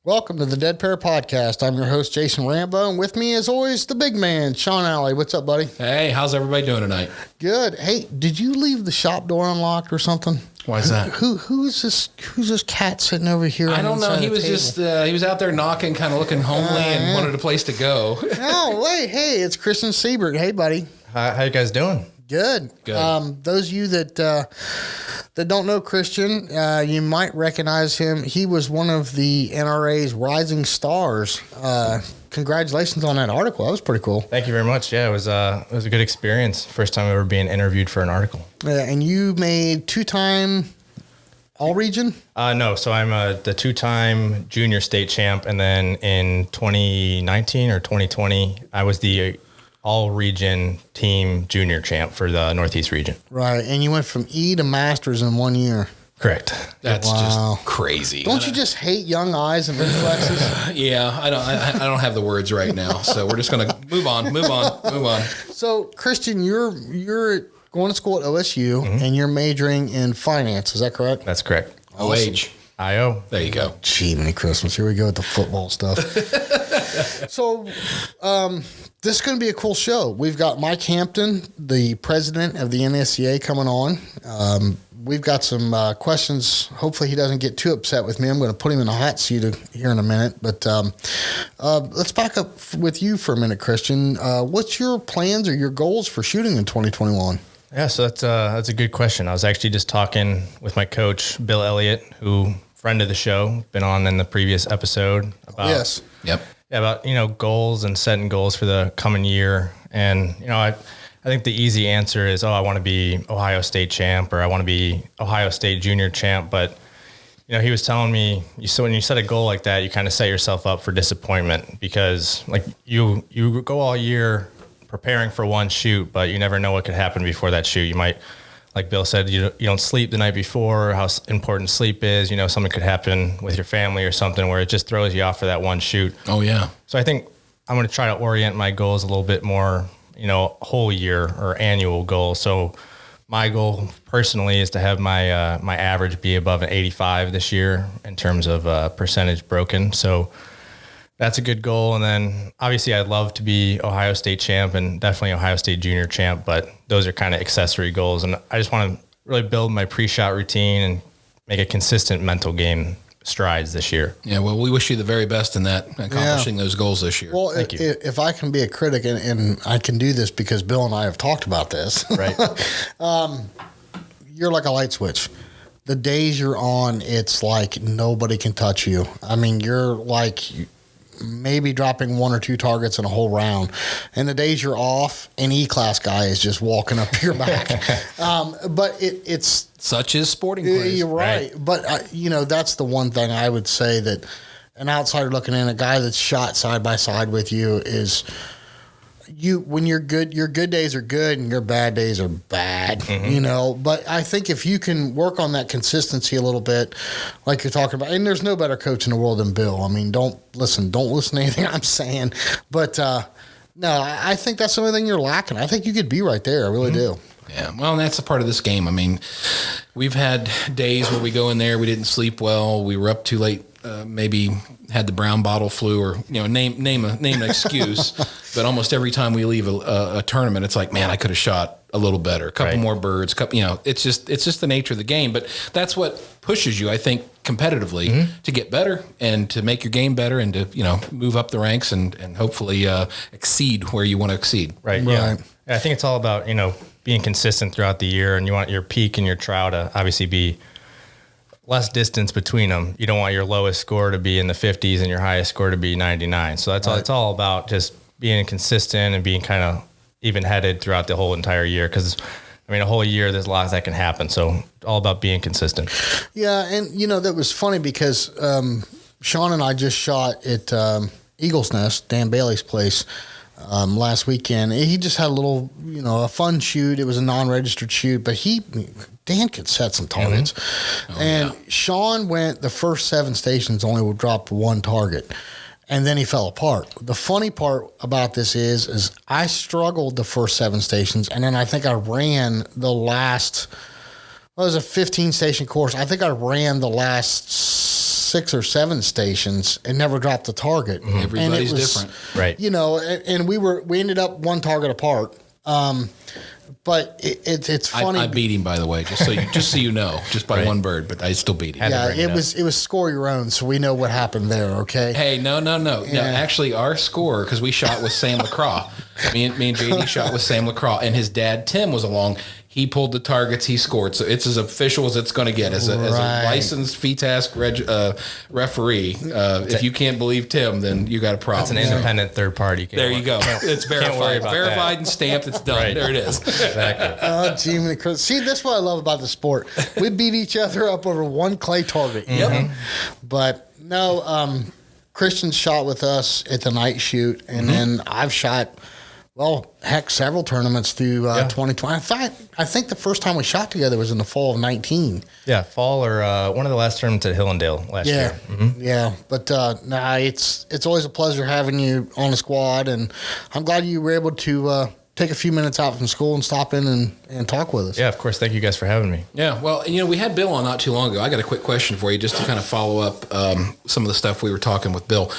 Welcome to the Dead Pair Podcast. I'm your host, Jason Rambo, and with me, as always, the big man, Sean Alley. What's up, buddy? Hey, how's everybody doing tonight? Good. Hey, did you leave the shop door unlocked or something? Why is that? Who's this cat sitting over here? I don't know. He was just he was out there knocking, kind of looking homely, and wanted a place to go. Oh, wait, hey, it's Christian Siebert. Hey, buddy. How you guys doing? Good. Those of you that don't know Christian, you might recognize him. He was one of the NRA's rising stars. Congratulations on that article. That was pretty cool. Thank you very much. Yeah, it was a good experience. First time ever being interviewed for an article. And you made two-time all-region? No, so I'm the two-time junior state champ, and then in 2019 or 2020, I was the all-region team junior champ for the Northeast region. Right, and you went from E to Masters in 1 year. Correct. That's just crazy. Don't you just hate young eyes and reflexes? Yeah, I don't have the words right now, so we're just gonna move on. So, Christian, you're going to school at OSU, and you're majoring in finance. Is that correct? That's correct. OH. IO. There you go. Gee, many Christmas. Here we go with the football stuff. So, this is going to be a cool show. We've got Mike Hampton, the president of the NSCA, coming on. We've got some questions. Hopefully he doesn't get too upset with me. I'm going to put him in a hot seat here in a minute. But let's back up with you for a minute, Christian. What's your plans or your goals for shooting in 2021? Yeah, so that's a good question. I was actually just talking with my coach, Bill Elliott, who friend of the show, been on in the previous episode. About, yes. Yep. Yeah, about, goals and setting goals for the coming year. And, I think the easy answer is, I want to be Ohio State champ, or I want to be Ohio State junior champ. But, he was telling me, when you set a goal like that, you kind of set yourself up for disappointment, because like you go all year preparing for one shoot, but you never know what could happen before that shoot. You might, like Bill said, you don't sleep the night before, how important sleep is. Something could happen with your family or something where it just throws you off for that one shoot. Oh, yeah. So I think I'm going to try to orient my goals a little bit more, whole year or annual goal. So my goal personally is to have my my average be above an 85 this year in terms of percentage broken. So that's a good goal. And then obviously I'd love to be Ohio State champ and definitely Ohio State junior champ, but those are kind of accessory goals. And I just want to really build my pre-shot routine and make a consistent mental game strides this year. Yeah, well, we wish you the very best in that, accomplishing those goals this year. Well, Thank you. If I can be a critic, and I can do this because Bill and I have talked about this, right? You're like a light switch. The days you're on, it's like nobody can touch you. I mean, you're like maybe dropping one or two targets in a whole round. And the days you're off, an E-class guy is just walking up your back. But it's... Such is sporting plays. You're right. But, that's the one thing I would say that an outsider looking in, a guy that's shot side by side with you is... when you're good, your good days are good and your bad days are bad, But I think if you can work on that consistency a little bit, like you're talking about, and there's no better coach in the world than Bill. I mean, don't listen to anything I'm saying. But no, I think that's the only thing you're lacking. I think you could be right there. I really do. Yeah, well, and that's a part of this game. I mean, we've had days where we go in there, we didn't sleep well, we were up too late, maybe had the brown bottle flu, or name an excuse. But almost every time we leave a tournament, it's like, man, I could have shot a little better, a couple more birds, it's just the nature of the game. But that's what pushes you, I think, competitively to get better and to make your game better and to move up the ranks and hopefully exceed where you want to exceed. Right. Yeah. I think it's all about being consistent throughout the year, and you want your peak and your trough to obviously be less distance between them. You don't want your lowest score to be in the 50s and your highest score to be 99. So that's all. It's all about just being consistent and being kind of even headed throughout the whole entire year. Because a whole year, there's a lot that can happen. So all about being consistent. Yeah. And that was funny because Sean and I just shot at Eagles Nest, Dan Bailey's place, last weekend. He just had a little, a fun shoot. It was a non-registered shoot, but Dan could set some targets. Sean went the first 7 stations, only dropped one target. And then he fell apart. The funny part about this is I struggled the first 7 stations, and then I think I ran the last, it was a 15-station course. I think I ran the last 6 or 7 stations and never dropped a target. Everybody's And it was, different. Right. You know, and we ended up one target apart. But it's funny. I beat him, by the way, just so you know, just by one bird, but I still beat him. Yeah, bring it it was score your own, so we know what happened there. Okay. Hey, no. No, actually, our score, because we shot with Sam LaCroix. me and JD shot with Sam LaCroix, and his dad Tim was along. He pulled the targets. He scored. So it's as official as it's going to get. As a licensed FETASC referee, if you can't believe Tim, then you got a problem. It's an independent third party. There you go. It's verified. Verified and stamped. It's done. Right. There it is. Exactly. Oh, Jiminy Chris. See, this is what I love about the sport. We beat each other up over one clay target. Yep. But no, Christian shot with us at the night shoot, and then I've shot, well, heck, several tournaments through 2020. In fact, I think the first time we shot together was in the fall of 19. Yeah, fall or one of the last tournaments at Hillendale last year. Yeah. But it's always a pleasure having you on the squad, and I'm glad you were able to take a few minutes out from school and stop in and talk with us. Yeah, of course. Thank you guys for having me. Yeah, well, we had Bill on not too long ago. I got a quick question for you just to kind of follow up some of the stuff we were talking with Bill.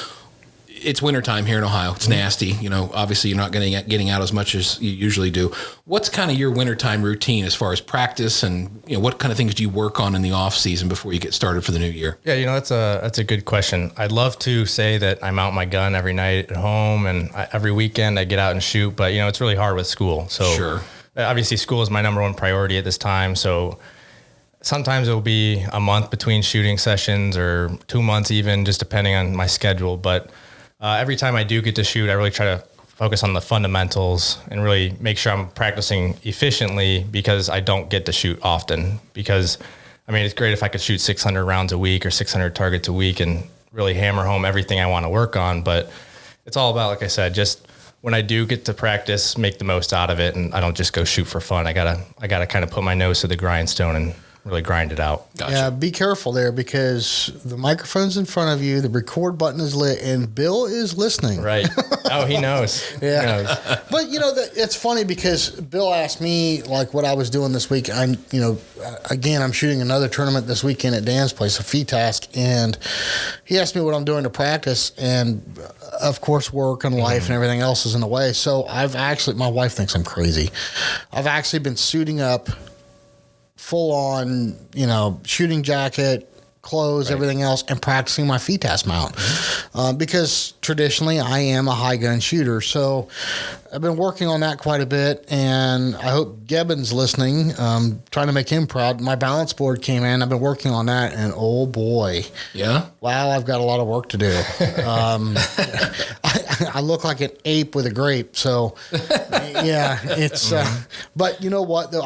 It's wintertime here in Ohio. It's nasty. Obviously you're not getting out as much as you usually do. What's kind of your wintertime routine as far as practice and, what kind of things do you work on in the off season before you get started for the new year? Yeah, that's a good question. I'd love to say that I mount my gun every night at home and every weekend I get out and shoot, but it's really hard with school. So Sure. Obviously school is my number one priority at this time. So sometimes it'll be a month between shooting sessions or 2 months even, just depending on my schedule. But every time I do get to shoot, I really try to focus on the fundamentals and really make sure I'm practicing efficiently because I don't get to shoot often. Because, it's great if I could shoot 600 rounds a week or 600 targets a week and really hammer home everything I want to work on. But it's all about, like I said, just when I do get to practice, make the most out of it. And I don't just go shoot for fun. I gotta kind of put my nose to the grindstone and really grind it out. Gotcha. Yeah, be careful there because the microphone's in front of you, the record button is lit, and Bill is listening. Right. Oh, he knows. Yeah. He knows. But it's funny because Bill asked me like what I was doing this week. Again, I'm shooting another tournament this weekend at Dan's place, a FETASC, and he asked me what I'm doing to practice, and of course, work and life and everything else is in the way. So my wife thinks I'm crazy. I've actually been suiting up full on, shooting jacket, clothes, everything else, and practicing my FETASC mount. Because traditionally I am a high gun shooter. So I've been working on that quite a bit, and I hope Gebbin's listening, trying to make him proud. My balance board came in. I've been working on that, and oh boy. Yeah? Wow, I've got a lot of work to do. I look like an ape with a grape. So, yeah, it's, but you know what, though,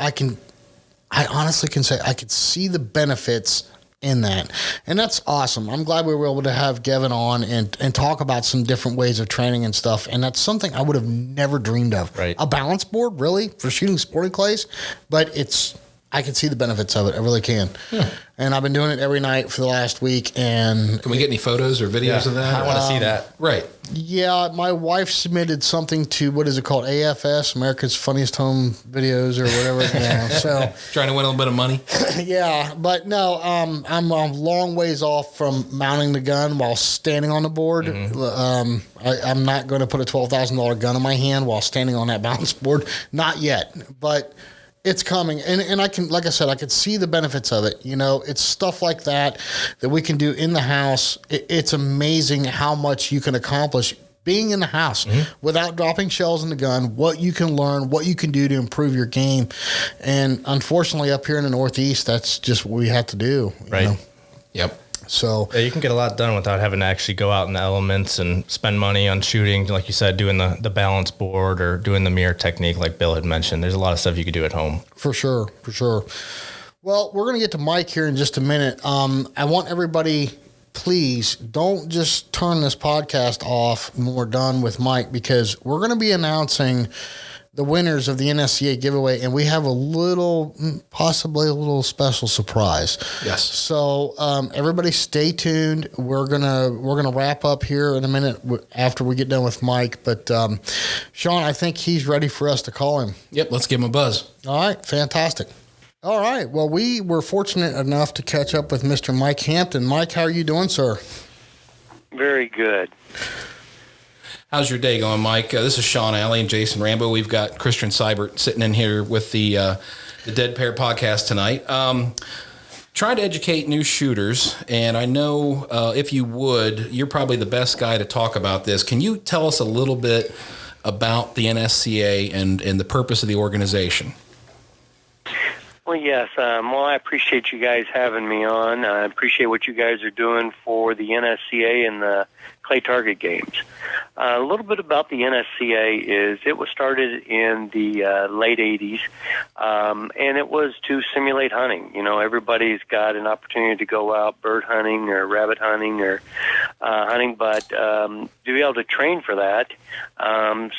I honestly can say I could see the benefits in that. And that's awesome. I'm glad we were able to have Gavin on and talk about some different ways of training and stuff. And that's something I would have never dreamed of. Right. A balance board, really, for shooting sporting clays. But I can see the benefits of it. I really can. And I've been doing it every night for the last week. And Can we get any photos or videos of that? I want to see that. Right. yeah, my wife submitted something to, what is it called? AFS, America's Funniest Home Videos or whatever. So Trying to win a little bit of money. yeah, but no, I'm a long ways off from mounting the gun while standing on the board. I'm not going to put a $12,000 gun in my hand while standing on that balance board. Not yet, but it's coming. And I can, like I said, I could see the benefits of it. It's stuff like that we can do in the house. It's amazing how much you can accomplish being in the house without dropping shells in the gun, what you can learn, what you can do to improve your game. And unfortunately, up here in the Northeast, that's just what we have to do. Right. Yep. So Yeah, you can get a lot done without having to actually go out in the elements and spend money on shooting, like you said, doing the balance board or doing the mirror technique like Bill had mentioned. There's a lot of stuff you could do at home. For sure. Well, we're going to get to Mike here in just a minute. I want everybody, please don't just turn this podcast off when we're done with Mike, because we're going to be announcing the winners of the NSCA giveaway, and we have possibly a little special surprise. Yes. So everybody, stay tuned. We're gonna wrap up here in a minute after we get done with Mike. But Sean, I think he's ready for us to call him. Yep. Let's give him a buzz. All right, fantastic. All right. Well, we were fortunate enough to catch up with Mr. Mike Hampton. Mike, how are you doing, sir? Very good. How's your day going, Mike? This is Sean Alley and Jason Rambo. We've got Christian Seibert sitting in here with the Dead Pair podcast tonight. Trying to educate new shooters, and I know if you would, you're probably the best guy to talk about this. Can you tell us a little bit about the NSCA and the purpose of the organization? Well, yes. Well, I appreciate you guys having me on. I appreciate what you guys are doing for the NSCA and the Clay Target Games. A little bit about the NSCA is it was started in the late 80s, and it was to simulate hunting. You know, everybody's got an opportunity to go out bird hunting or rabbit hunting or hunting, but to be able to train for that,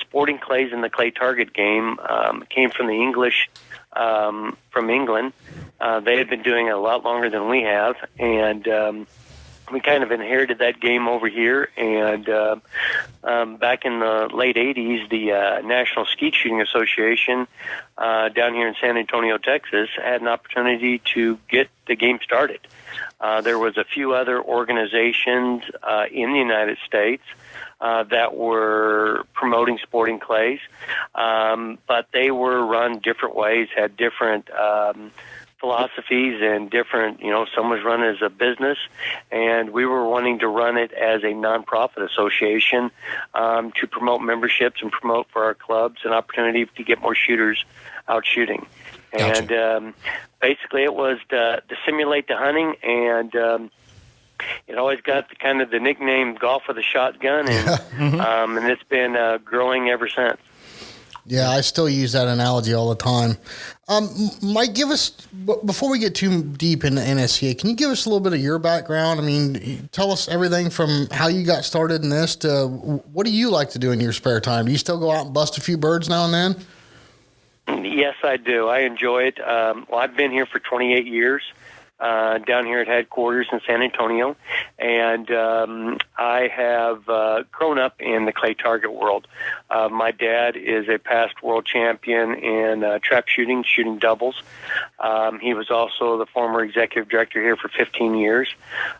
sporting clays in the Clay Target Game came from the English from England. They had been doing it a lot longer than we have, and we kind of inherited that game over here. And back in the late 80s, the National Skeet Shooting Association down here in San Antonio, Texas, had an opportunity to get the game started. There was a few other organizations in the United States that were promoting sporting clays, but they were run different ways, had different philosophies and different, some was run as a business, and we were wanting to run it as a nonprofit association to promote memberships and promote for our clubs an opportunity to get more shooters out shooting. Gotcha. And basically it was to simulate the hunting, and it always got the nickname Golf with a Shotgun, and and it's been growing ever since. Yeah, I still use that analogy all the time. Mike, before we get too deep into NSCA, can you give us a little bit of your background? I mean, tell us everything from how you got started in this to what do you like to do in your spare time? Do you still go out and bust a few birds now and then? Yes, I do. I enjoy it. Well, I've been here for 28 years. Down here at headquarters in San Antonio, and I have grown up in the clay target world. My dad is a past world champion in trap shooting doubles. He was also the former executive director here for 15 years.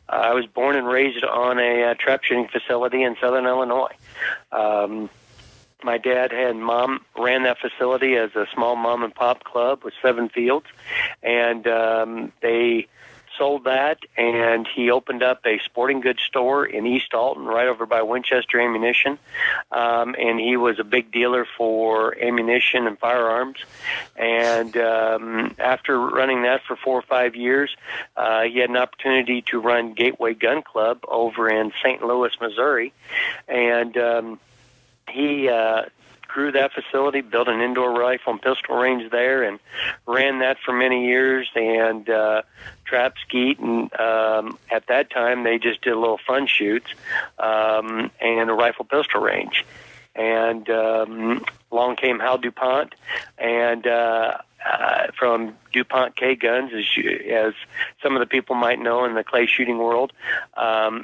I was born and raised on a trap shooting facility in Southern Illinois. My dad and mom ran that facility as a small mom and pop club with 7 fields, and they sold that, and he opened up a sporting goods store in East Alton, right over by Winchester Ammunition, and he was a big dealer for ammunition and firearms. And after running that for 4 or 5 years, he had an opportunity to run Gateway Gun Club over in St. Louis, Missouri, and he grew that facility, built an indoor rifle and pistol range there, and ran that for many years, and trap skeet, and at that time they just did little fun shoots, and a rifle pistol range. And along came Hal DuPont, and from DuPont K-Guns, as some of the people might know in the clay shooting world.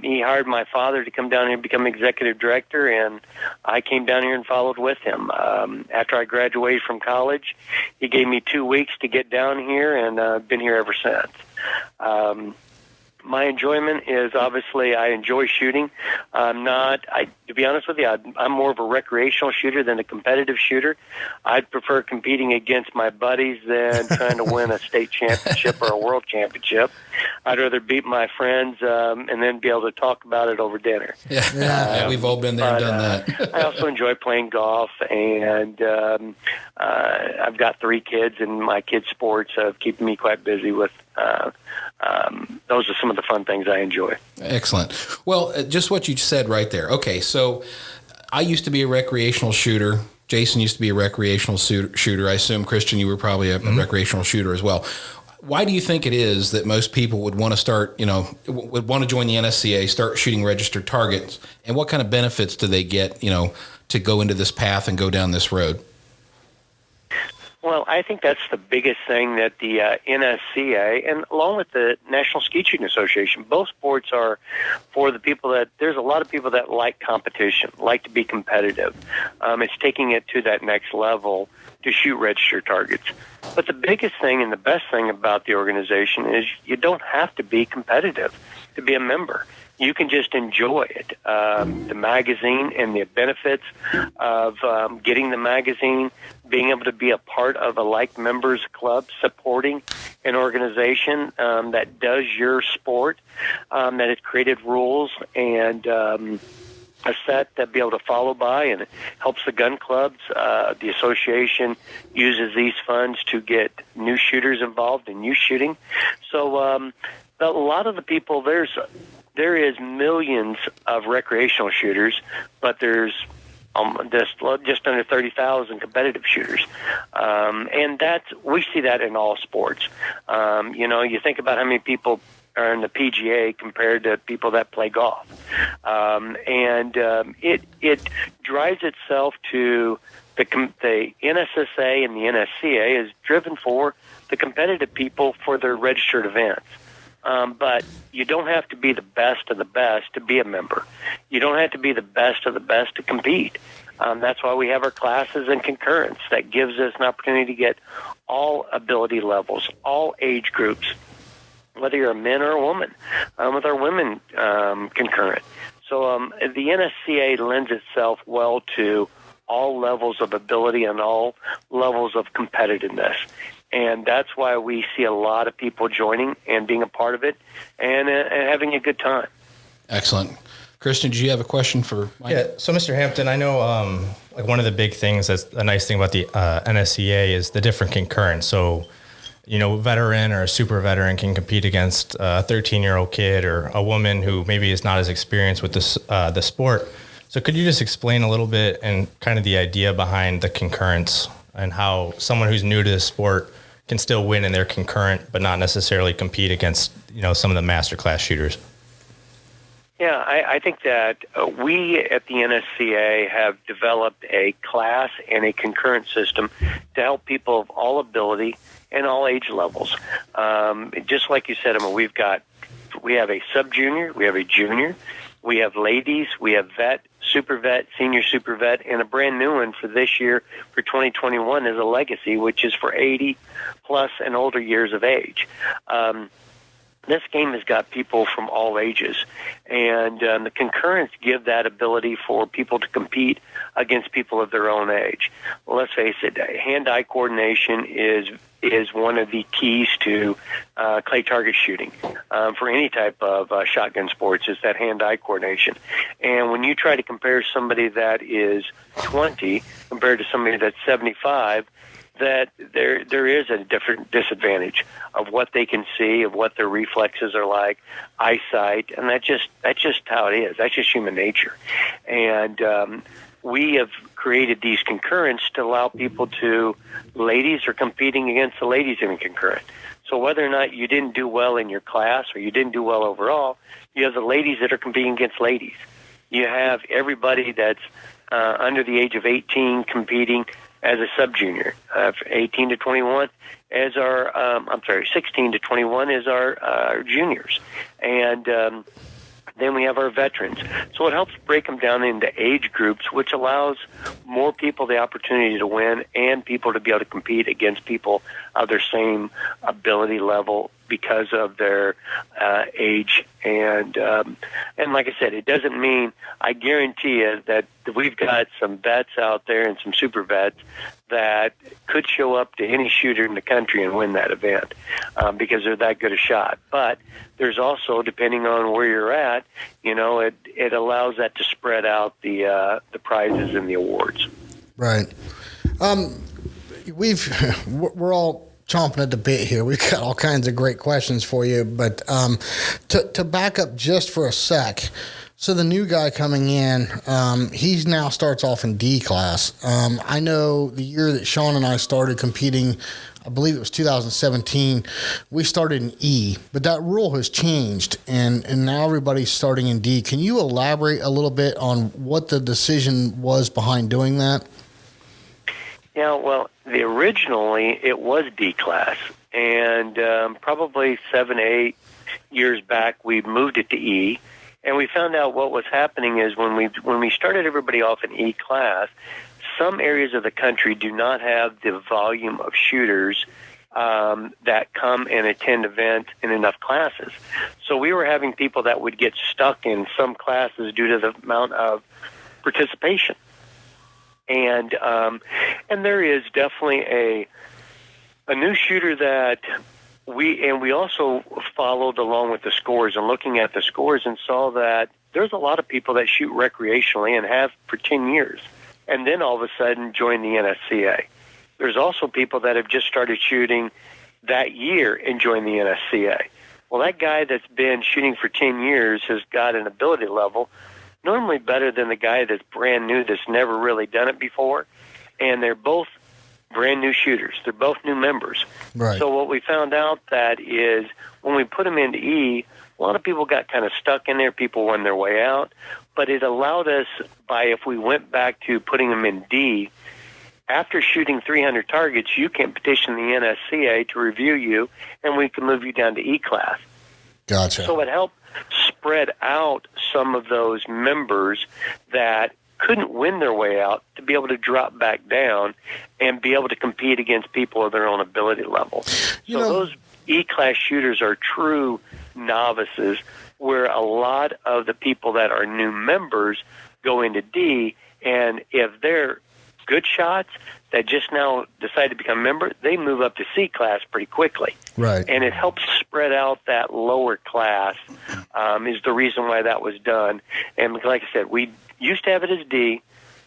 He hired my father to come down here and become executive director, and I came down here and followed with him. After I graduated from college, he gave me 2 weeks to get down here, and I've been here ever since. My enjoyment is obviously I enjoy shooting. To be honest with you, I'm more of a recreational shooter than a competitive shooter. I'd prefer competing against my buddies than trying to win a state championship or a world championship. I'd rather beat my friends and then be able to talk about it over dinner. Yeah, we've all been there and done that. I also enjoy playing golf, and I've got 3 kids, and my kids' sports have keeping me quite busy with those are some of the fun things I enjoy. Excellent. Well, just what you said right there. Okay, so I used to be a recreational shooter. Jason used to be a recreational shooter. I assume, Christian, you were probably a recreational shooter as well. Why do you think it is that most people would want to start, would want to join the NSCA, start shooting registered targets, and what kind of benefits do they get, to go into this path and go down this road? Well, I think that's the biggest thing that the NSCA, and along with the National Skeet Shooting Association, both sports are for the people that, there's a lot of people that like competition, like to be competitive. It's taking it to that next level to shoot registered targets. But the biggest thing and the best thing about the organization is you don't have to be competitive to be a member. You can just enjoy it. The magazine and the benefits of getting the magazine, being able to be a part of a like members club, supporting an organization that does your sport, that has created rules and a set that be able to follow by, and it helps the gun clubs. The association uses these funds to get new shooters involved in youth shooting. So a lot of the people, there is millions of recreational shooters, but there's just under 30,000 competitive shooters. And we see that in all sports. You think about how many people are in the PGA compared to people that play golf. It drives itself to the NSSA and the NSCA is driven for the competitive people for their registered events. But you don't have to be the best of the best to be a member. You don't have to be the best of the best to compete. That's why we have our classes and concurrence. That gives us an opportunity to get all ability levels, all age groups, whether you're a man or a woman, with our women concurrent. So the NSCA lends itself well to all levels of ability and all levels of competitiveness. And that's why we see a lot of people joining and being a part of it and having a good time. Excellent. Christian, do you have a question for Mike? Yeah. So, Mr. Hampton, I know like one of the big things that's a nice thing about the NSCA is the different concurrence. So, veteran or a super veteran can compete against a 13-year-old kid or a woman who maybe is not as experienced with the sport. So could you just explain a little bit and kind of the idea behind the concurrence and how someone who's new to the sport can still win in their concurrent, but not necessarily compete against, some of the masterclass shooters? Yeah, I think that we at the NSCA have developed a class and a concurrent system to help people of all ability and all age levels. Just like you said, we have a sub-junior, we have a junior, we have ladies, we have vet, super vet, senior super vet, and a brand new one for this year for 2021 is a legacy, which is for 80 plus and older years of age. This game has got people from all ages, and the concurrents give that ability for people to compete against people of their own age. Well, let's face it, hand-eye coordination is one of the keys to clay target shooting for any type of shotgun sports, is that hand-eye coordination. And when you try to compare somebody that is 20 compared to somebody that's 75, that there is a different disadvantage of what they can see, of what their reflexes are like, eyesight, and that's just how it is. That's just human nature. And we have created these concurrents to allow people ladies are competing against the ladies in a concurrent. So whether or not you didn't do well in your class or you didn't do well overall, you have the ladies that are competing against ladies. You have everybody that's under the age of 18 competing as a sub-junior, 18 to 21 as our, 16 to 21 is our juniors. And then we have our veterans. So it helps break them down into age groups, which allows more people the opportunity to win and people to be able to compete against people of their same ability level because of their age. And like I said, it doesn't mean, I guarantee you that we've got some vets out there and some super vets that could show up to any shooter in the country and win that event because they're that good a shot. But there's also, depending on where you're at, it allows that to spread out the prizes and the awards. Right. We're all chomping at the bit here. We've got all kinds of great questions for you, but to back up just for a sec. So the new guy coming in, he now starts off in D class. I know the year that Sean and I started competing, I believe it was 2017, we started in E, but that rule has changed, and now everybody's starting in D. Can you elaborate a little bit on what the decision was behind doing that? Yeah, well, originally it was D class, and probably 7, 8 years back we moved it to E, and we found out what was happening is when we started everybody off in E class, some areas of the country do not have the volume of shooters that come and attend events in enough classes. So we were having people that would get stuck in some classes due to the amount of participation. And there is definitely a new shooter that we also followed along with the scores and looking at the scores and saw that there's a lot of people that shoot recreationally and have for 10 years and then all of a sudden join the NSCA. There's also people that have just started shooting that year and joined the NSCA. Well, that guy that's been shooting for 10 years has got an ability level normally better than the guy that's brand new that's never really done it before, and they're both brand new shooters. They're both new members. Right. So what we found out that is when we put them into E, a lot of people got kind of stuck in there. People won their way out, but it allowed us if we went back to putting them in D, after shooting 300 targets, you can petition the NSCA to review you, and we can move you down to E class. Gotcha. So it helped spread out some of those members that couldn't win their way out to be able to drop back down and be able to compete against people of their own ability level. So those E-class shooters are true novices, where a lot of the people that are new members go into D, and if they're good shots that just now decide to become member, they move up to C class pretty quickly. Right. And it helps spread out that lower class is the reason why that was done. And like I said, we used to have it as D.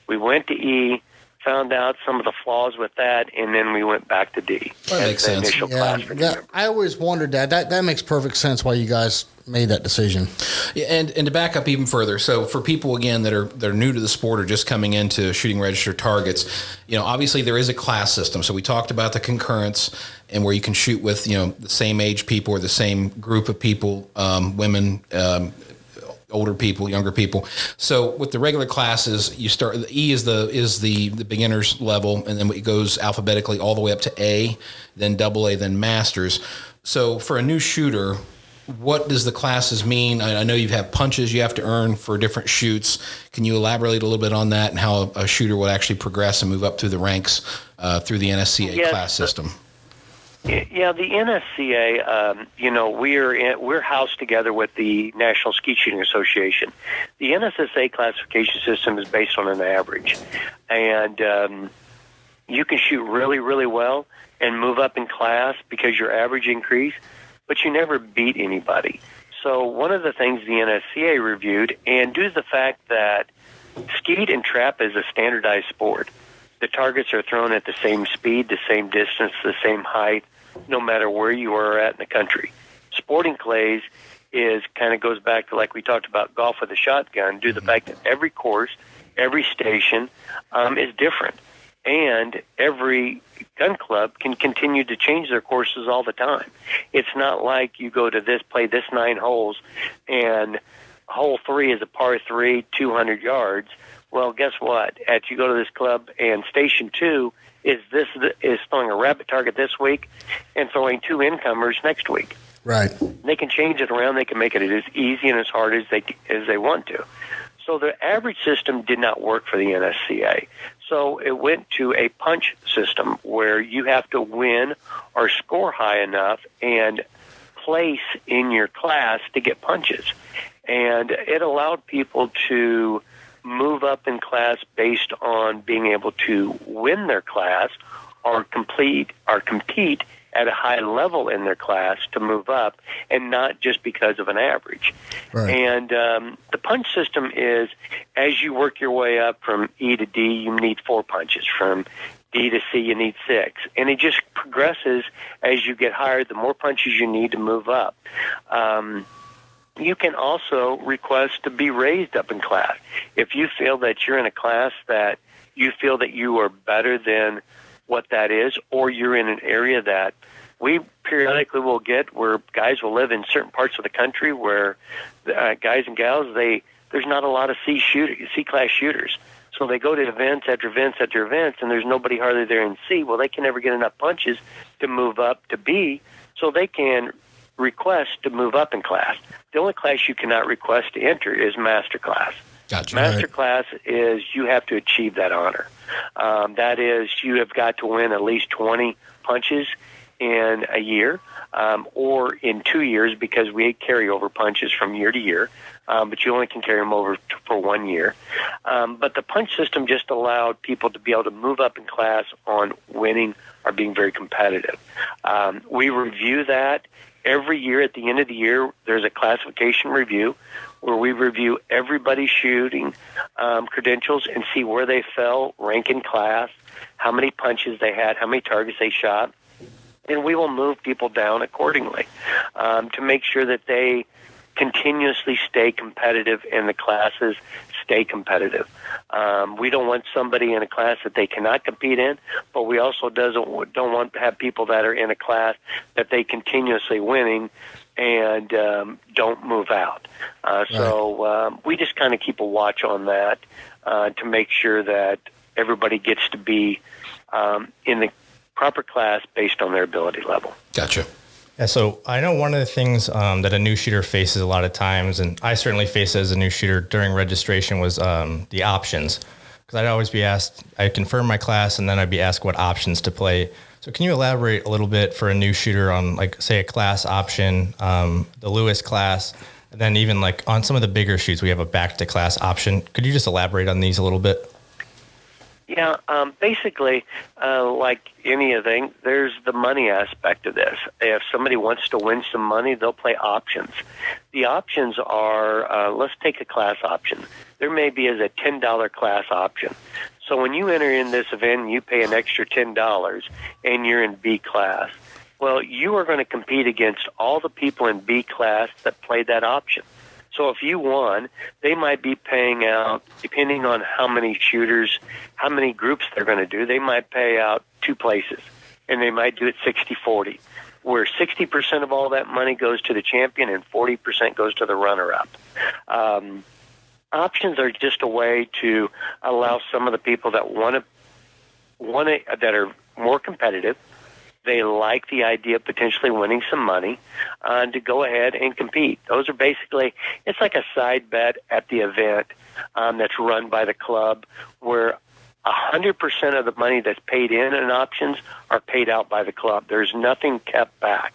We went to E, found out some of the flaws with that, and then we went back to D. That makes sense. Initial class for Yeah, I always wondered that. That makes perfect sense why you guys made that decision. Yeah, and to back up even further, so for people again that are new to the sport or just coming into shooting registered targets, obviously there is a class system. So we talked about the concurrence and where you can shoot with the same age people or the same group of people, women, older people, younger people. So with the regular classes, you start. E is the beginners level, and then it goes alphabetically all the way up to A, then AA, then Masters. So for a new shooter, what does the classes mean? I know you have punches you have to earn for different shoots. Can you elaborate a little bit on that and how a shooter would actually progress and move up through the ranks through the NSCA class system? Yeah, the NSCA, we're housed together with the National Skeet Shooting Association. The NSSA classification system is based on an average, and you can shoot really, really well and move up in class because your average increase, but you never beat anybody. So one of the things the NSCA reviewed, and due to the fact that skeet and trap is a standardized sport, the targets are thrown at the same speed, the same distance, the same height, no matter where you are at in the country. Sporting clays goes back to like we talked about golf with a shotgun, due to the fact that every course, every station is different. And every gun club can continue to change their courses all the time. It's not like you go to play this 9 holes, and hole 3 is a par 3, 200 yards. Well, guess what? You go to this club, and station 2 is throwing a rabbit target this week and throwing 2 incomers next week. Right. They can change it around. They can make it as easy and as hard as they want to. So the average system did not work for the NSCA. So it went to a punch system where you have to win or score high enough and place in your class to get punches. And it allowed people to move up in class based on being able to win their class or compete at a high level in their class to move up, and not just because of an average. Right. And the punch system is, as you work your way up from E to D, you need 4 punches. From D to C, you need 6. And it just progresses as you get higher, the more punches you need to move up. You can also request to be raised up in class. If you feel that you're in a class that you feel that you are better than what that is, or you're in an area that we periodically will get where guys will live in certain parts of the country where guys and gals, there's not a lot of C-class shooters. So they go to events after events after events, and there's nobody hardly there in C. Well, they can never get enough punches to move up to B, so they can request to move up in class. The only class you cannot request to enter is master class. Gotcha. Master class is you have to achieve that honor. That is, you have got to win at least 20 punches in a year, or in 2 years, because we carry over punches from year to year, but you only can carry them over for 1 year. But the punch system just allowed people to be able to move up in class on winning or being very competitive. We review that every year. At the end of the year, there's a classification review where we review everybody's shooting credentials and see where they fell, rank in class, how many punches they had, how many targets they shot, and we will move people down accordingly to make sure that they continuously stay competitive and the classes stay competitive. We don't want somebody in a class that they cannot compete in, but we also don't want to have people that are in a class that they continuously winning and don't move out. So we just kind of keep a watch on that to make sure that everybody gets to be in the proper class based on their ability level. Gotcha. Yeah, so I know one of the things that a new shooter faces a lot of times, and I certainly face it as a new shooter during registration, was the options. Because I'd always be asked, I'd confirm my class, and then I'd be asked what options to play. So can you elaborate a little bit for a new shooter on, like, say, a class option, the Lewis class, and then even like on some of the bigger shoots, we have a back to class option. Could you just elaborate on these a little bit? Yeah, basically, like anything, there's the money aspect of this. If somebody wants to win some money, they'll play options. The options are, let's take a class option. There may be as a $10 class option. So when you enter in this event, you pay an extra $10, and you're in B class. Well, you are going to compete against all the people in B class that played that option. So if you won, they might be paying out, depending on how many shooters, how many groups they're going to do, they might pay out 2 places, and they might do it 60-40, where 60% of all that money goes to the champion and 40% goes to the runner-up. Options are just a way to allow some of the people that that are more competitive, they like the idea of potentially winning some money, to go ahead and compete. Those are basically, it's like a side bet at the event that's run by the club, where 100% of the money that's paid in options are paid out by the club. There's nothing kept back.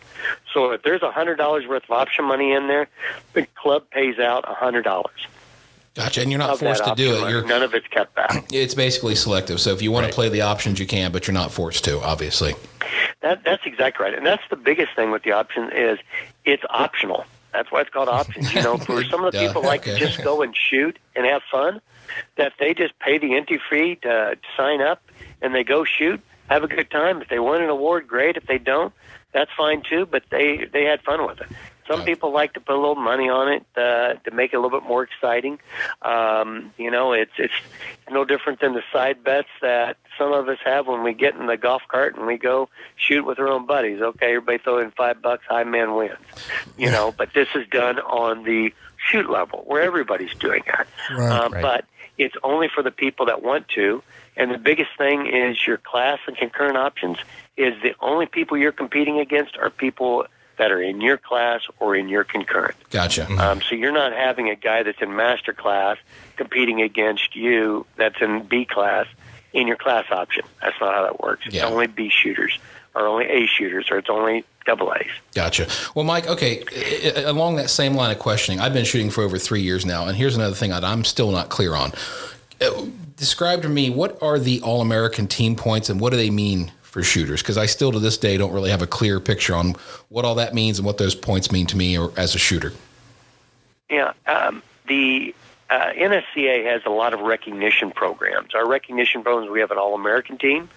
So if there's $100 worth of option money in there, the club pays out $100. Gotcha. And you're not forced to do it. None of it's kept back. It's basically selective. So if you want to play the options, you can, but you're not forced to, obviously. That's exactly right. And that's the biggest thing with the option is it's optional. That's why it's called options. You know, for some of the people like to just go and shoot and have fun, that they just pay the entry fee to sign up and they go shoot, have a good time. If they win an award, great. If they don't, that's fine too, but they had fun with it. Some people like to put a little money on it to make it a little bit more exciting. You know, it's no different than the side bets that some of us have when we get in the golf cart and we go shoot with our own buddies. Okay, everybody throw in $5, high man wins. You know, but this is done on the shoot level where everybody's doing that. Right. But it's only for the people that want to. And the biggest thing is your class and concurrent options is the only people you're competing against are people that are in your class or in your concurrent. Gotcha. So you're not having a guy that's in master class competing against you that's in B class in your class option. That's not how that works. It's only B shooters or only A shooters, or it's only double A's. Gotcha. Well, Mike, okay, along that same line of questioning, I've been shooting for over 3 years now, and here's another thing that I'm still not clear on. Describe to me, what are the All-American team points, and what do they mean for shooters? Because I still to this day don't really have a clear picture on what all that means and what those points mean to me or as a shooter. Yeah, the NSCA has a lot of recognition programs. Our recognition programs, we have an All-American team,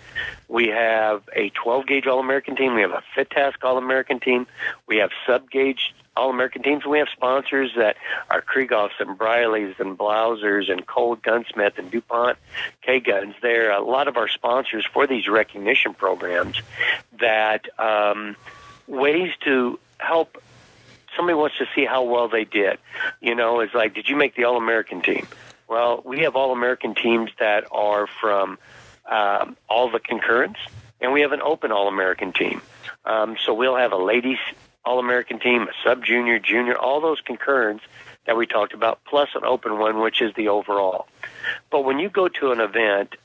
we have a 12-gauge All-American team, we have a FitTask All-American team, we have sub-gauge All-American teams, and we have sponsors that are Krieghoffs and Briley's and Blausers and Cold Gunsmith and DuPont K-Guns. They're a lot of our sponsors for these recognition programs that ways to help. Somebody wants to see how well they did. You know, it's like, did you make the All-American team? Well, we have All-American teams that are from all the concurrents, and we have an open All-American team. So we'll have a ladies All-American team, a sub-junior, junior, all those concurrents that we talked about, plus an open one, which is the overall. But when you go to an event,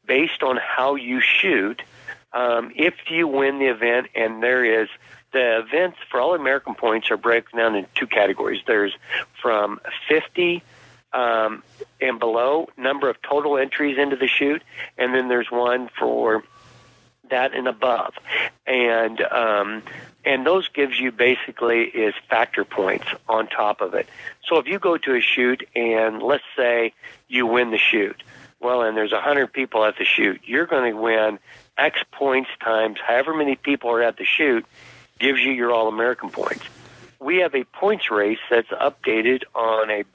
based on how you shoot, if you win the event, and the events for All-American points are broken down in two categories. There's from 50 and below, number of total entries into the shoot, and then there's one for that and above. And those gives you basically is factor points on top of it. So if you go to a shoot and let's say you win the shoot, well, and there's 100 people at the shoot, you're going to win X points times however many people are at the shoot gives you your All-American points. We have a points race that's updated on a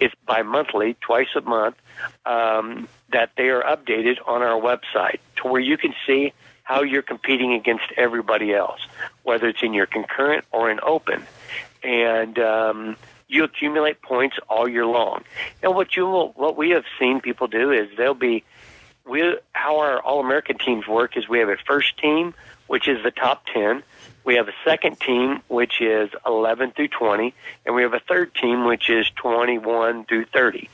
it's bi-monthly, twice a month, that they are updated on our website to where you can see how you're competing against everybody else, whether it's in your concurrent or in open. And you accumulate points all year long. And what we have seen people do is how our All-American teams work is we have a first team, which is the top 10. We have a second team, which is 11 through 20, and we have a third team, which is 21 through 30.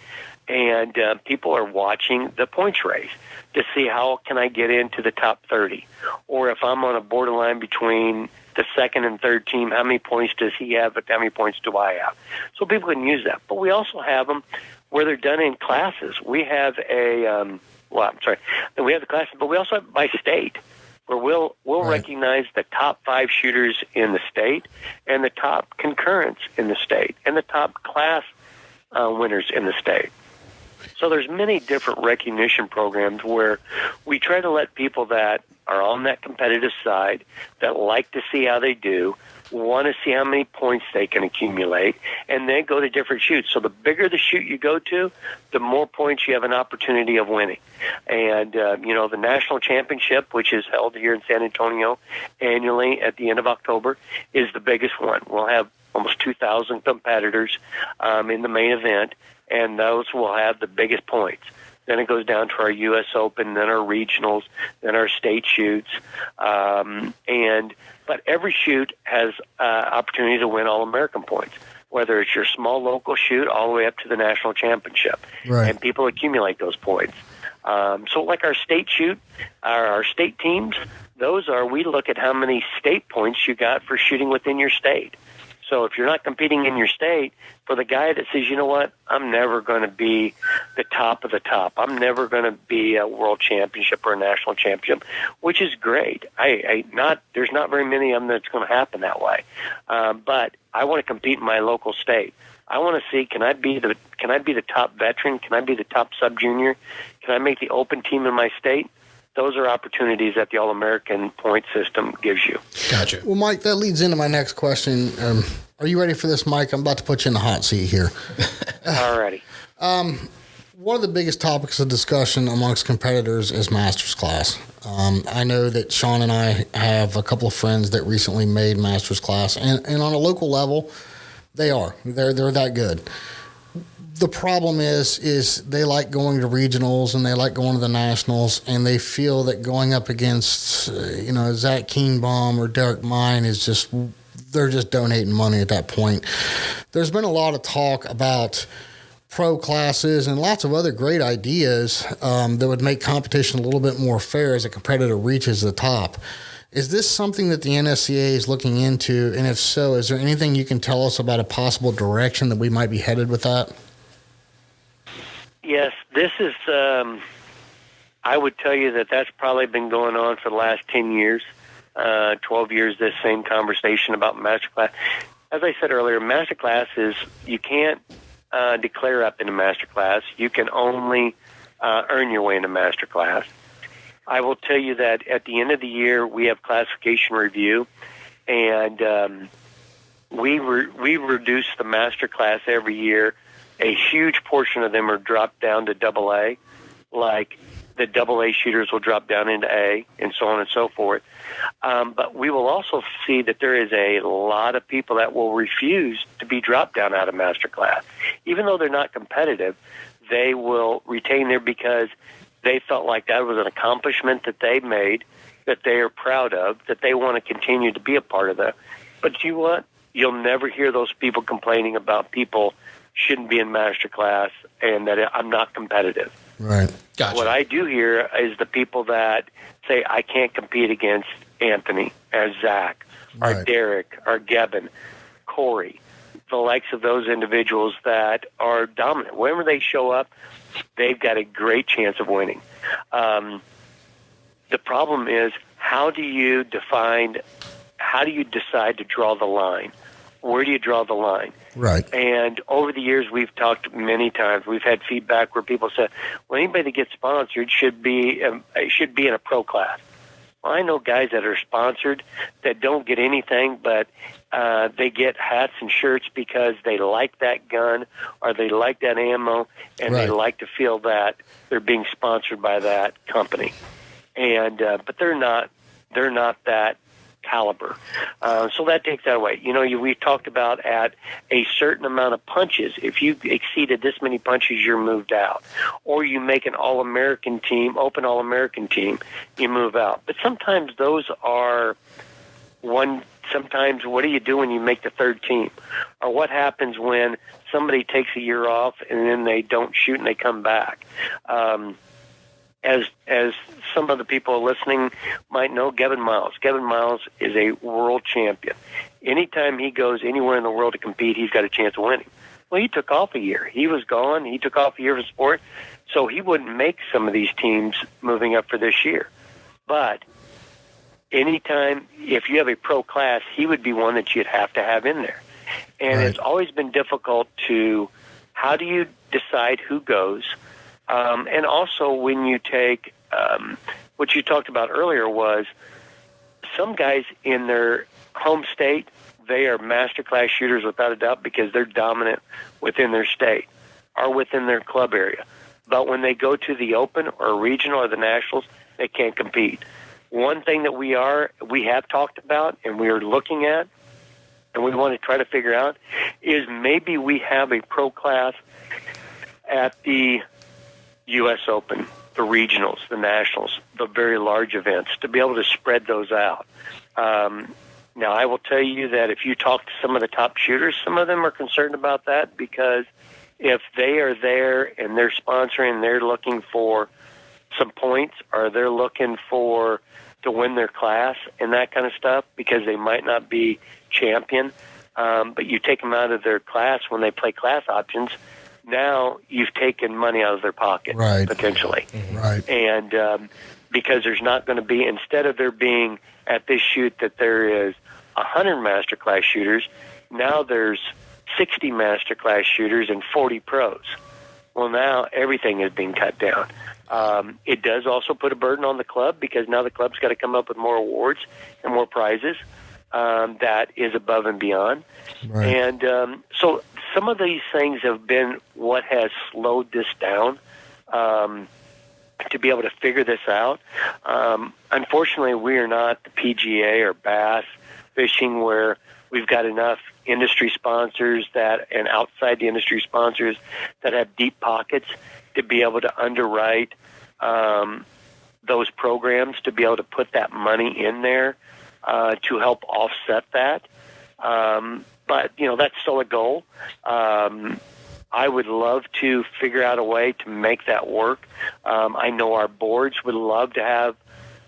And people are watching the points race to see how can I get into the top 30. Or if I'm on a borderline between the second and third team, how many points does he have, but how many points do I have? So people can use that. But we also have them where they're done in classes. We have we have the classes, but we also have by state, where we'll recognize the top 5 shooters in the state and the top concurrents in the state and the top class winners in the state. So there's many different recognition programs where we try to let people that are on that competitive side, that like to see how they do, want to see how many points they can accumulate, and then go to different shoots. So the bigger the shoot you go to, the more points you have an opportunity of winning. And, the national championship, which is held here in San Antonio annually at the end of October, is the biggest one. We'll have almost 2,000 competitors in the main event, and those will have the biggest points. Then it goes down to our U.S. Open, then our regionals, then our state shoots. But every shoot has opportunity to win All-American points, whether it's your small local shoot all the way up to the national championship. Right. And people accumulate those points. So like our state shoot, our state teams, we look at how many state points you got for shooting within your state. So if you're not competing in your state, for the guy that says, you know what, I'm never going to be the top of the top. I'm never going to be a world championship or a national championship, which is great. There's not very many of them that's going to happen that way. But I want to compete in my local state. I want to see, can I be the top veteran? Can I be the top sub-junior? Can I make the open team in my state? Those are opportunities that the All-American point system gives you. Gotcha. Well, Mike, that leads into my next question. Are you ready for this, Mike? I'm about to put you in the hot seat here. Alrighty. One of the biggest topics of discussion amongst competitors is Masters Class. I know that Sean and I have a couple of friends that recently made Masters Class, and on a local level, they're that good. The problem is they like going to regionals and they like going to the nationals, and they feel that going up against Zach Keenbaum or Derek Mine is just, they're just donating money at that point. There's been a lot of talk about pro classes and lots of other great ideas that would make competition a little bit more fair as a competitor reaches the top. Is this something that the NSCA is looking into? And if so, is there anything you can tell us about a possible direction that we might be headed with that? Yes, this is, I would tell you that that's probably been going on for the last 10 years, 12 years, this same conversation about MasterClass. As I said earlier, MasterClass is, you can't declare up in a MasterClass. You can only earn your way into MasterClass. I will tell you that at the end of the year, we have classification review, and we reduce the MasterClass every year. A huge portion of them are dropped down to AA, like the AA shooters will drop down into A, and so on and so forth. But we will also see that there is a lot of people that will refuse to be dropped down out of MasterClass. even though they're not competitive, they will retain there because they felt like that was an accomplishment that they made, that they are proud of, that they want to continue to be a part of that. But you know what? You'll never hear those people complaining about people shouldn't be in master class and that I'm not competitive. Right. Gotcha. What I do hear is the people that say, I can't compete against Anthony, or Zach, or Right. Derek, or Gavin, Corey, the likes of those individuals that are dominant. Whenever they show up, they've got a great chance of winning. The problem is, how do you decide to draw the line? Where do you draw the line? Right. And over the years, we've talked many times. We've had feedback where people said, well, anybody that gets sponsored should be in a pro class. Well, I know guys that are sponsored that don't get anything, but they get hats and shirts because they like that gun or they like that ammo, and they Right. like to feel that they're being sponsored by that company. And but they're not that caliber. So that takes that away. We talked about at a certain amount of punches, if you exceeded this many punches, you're moved out. Or you make an All-American team, open All-American team, you move out. But sometimes those are sometimes what do you do when you make the third team? Or what happens when somebody takes a year off and then they don't shoot and they come back? As some of the people listening might know, Gavin Miles. Gavin Miles is a world champion. Anytime he goes anywhere in the world to compete, he's got a chance of winning. Well, he took off a year. He was gone. He took off a year for sport, so he wouldn't make some of these teams moving up for this year. But anytime, if you have a pro class, he would be one that you'd have to have in there. And Right. It's always been difficult how do you decide who goes? And also when you take, what you talked about earlier was some guys in their home state, they are masterclass shooters without a doubt because they're dominant within their state or within their club area. But when they go to the Open or regional or the Nationals, they can't compete. One thing that we have talked about and we are looking at and we want to try to figure out is maybe we have a pro class at the U.S. Open, the regionals, the nationals, the very large events, to be able to spread those out. Now, I will tell you that if you talk to some of the top shooters, some of them are concerned about that because if they are there and they're sponsoring, they're looking for some points or they're looking to win their class and that kind of stuff because they might not be champion, but you take them out of their class when they play class options, now you've taken money out of their pocket, Right. potentially. Right. And because there's not going to be, instead of there being at this shoot that there is 100 masterclass shooters, now there's 60 masterclass shooters and 40 pros. Well, now everything is being cut down. It does also put a burden on the club because now the club's got to come up with more awards and more prizes. That is above and beyond. Right. And so some of these things have been what has slowed this down to be able to figure this out. Unfortunately, we are not the PGA or Bass Fishing where we've got enough industry sponsors and outside the industry sponsors that have deep pockets to be able to underwrite those programs, to be able to put that money in there to help offset that. But, that's still a goal. I would love to figure out a way to make that work. I know our boards would love to have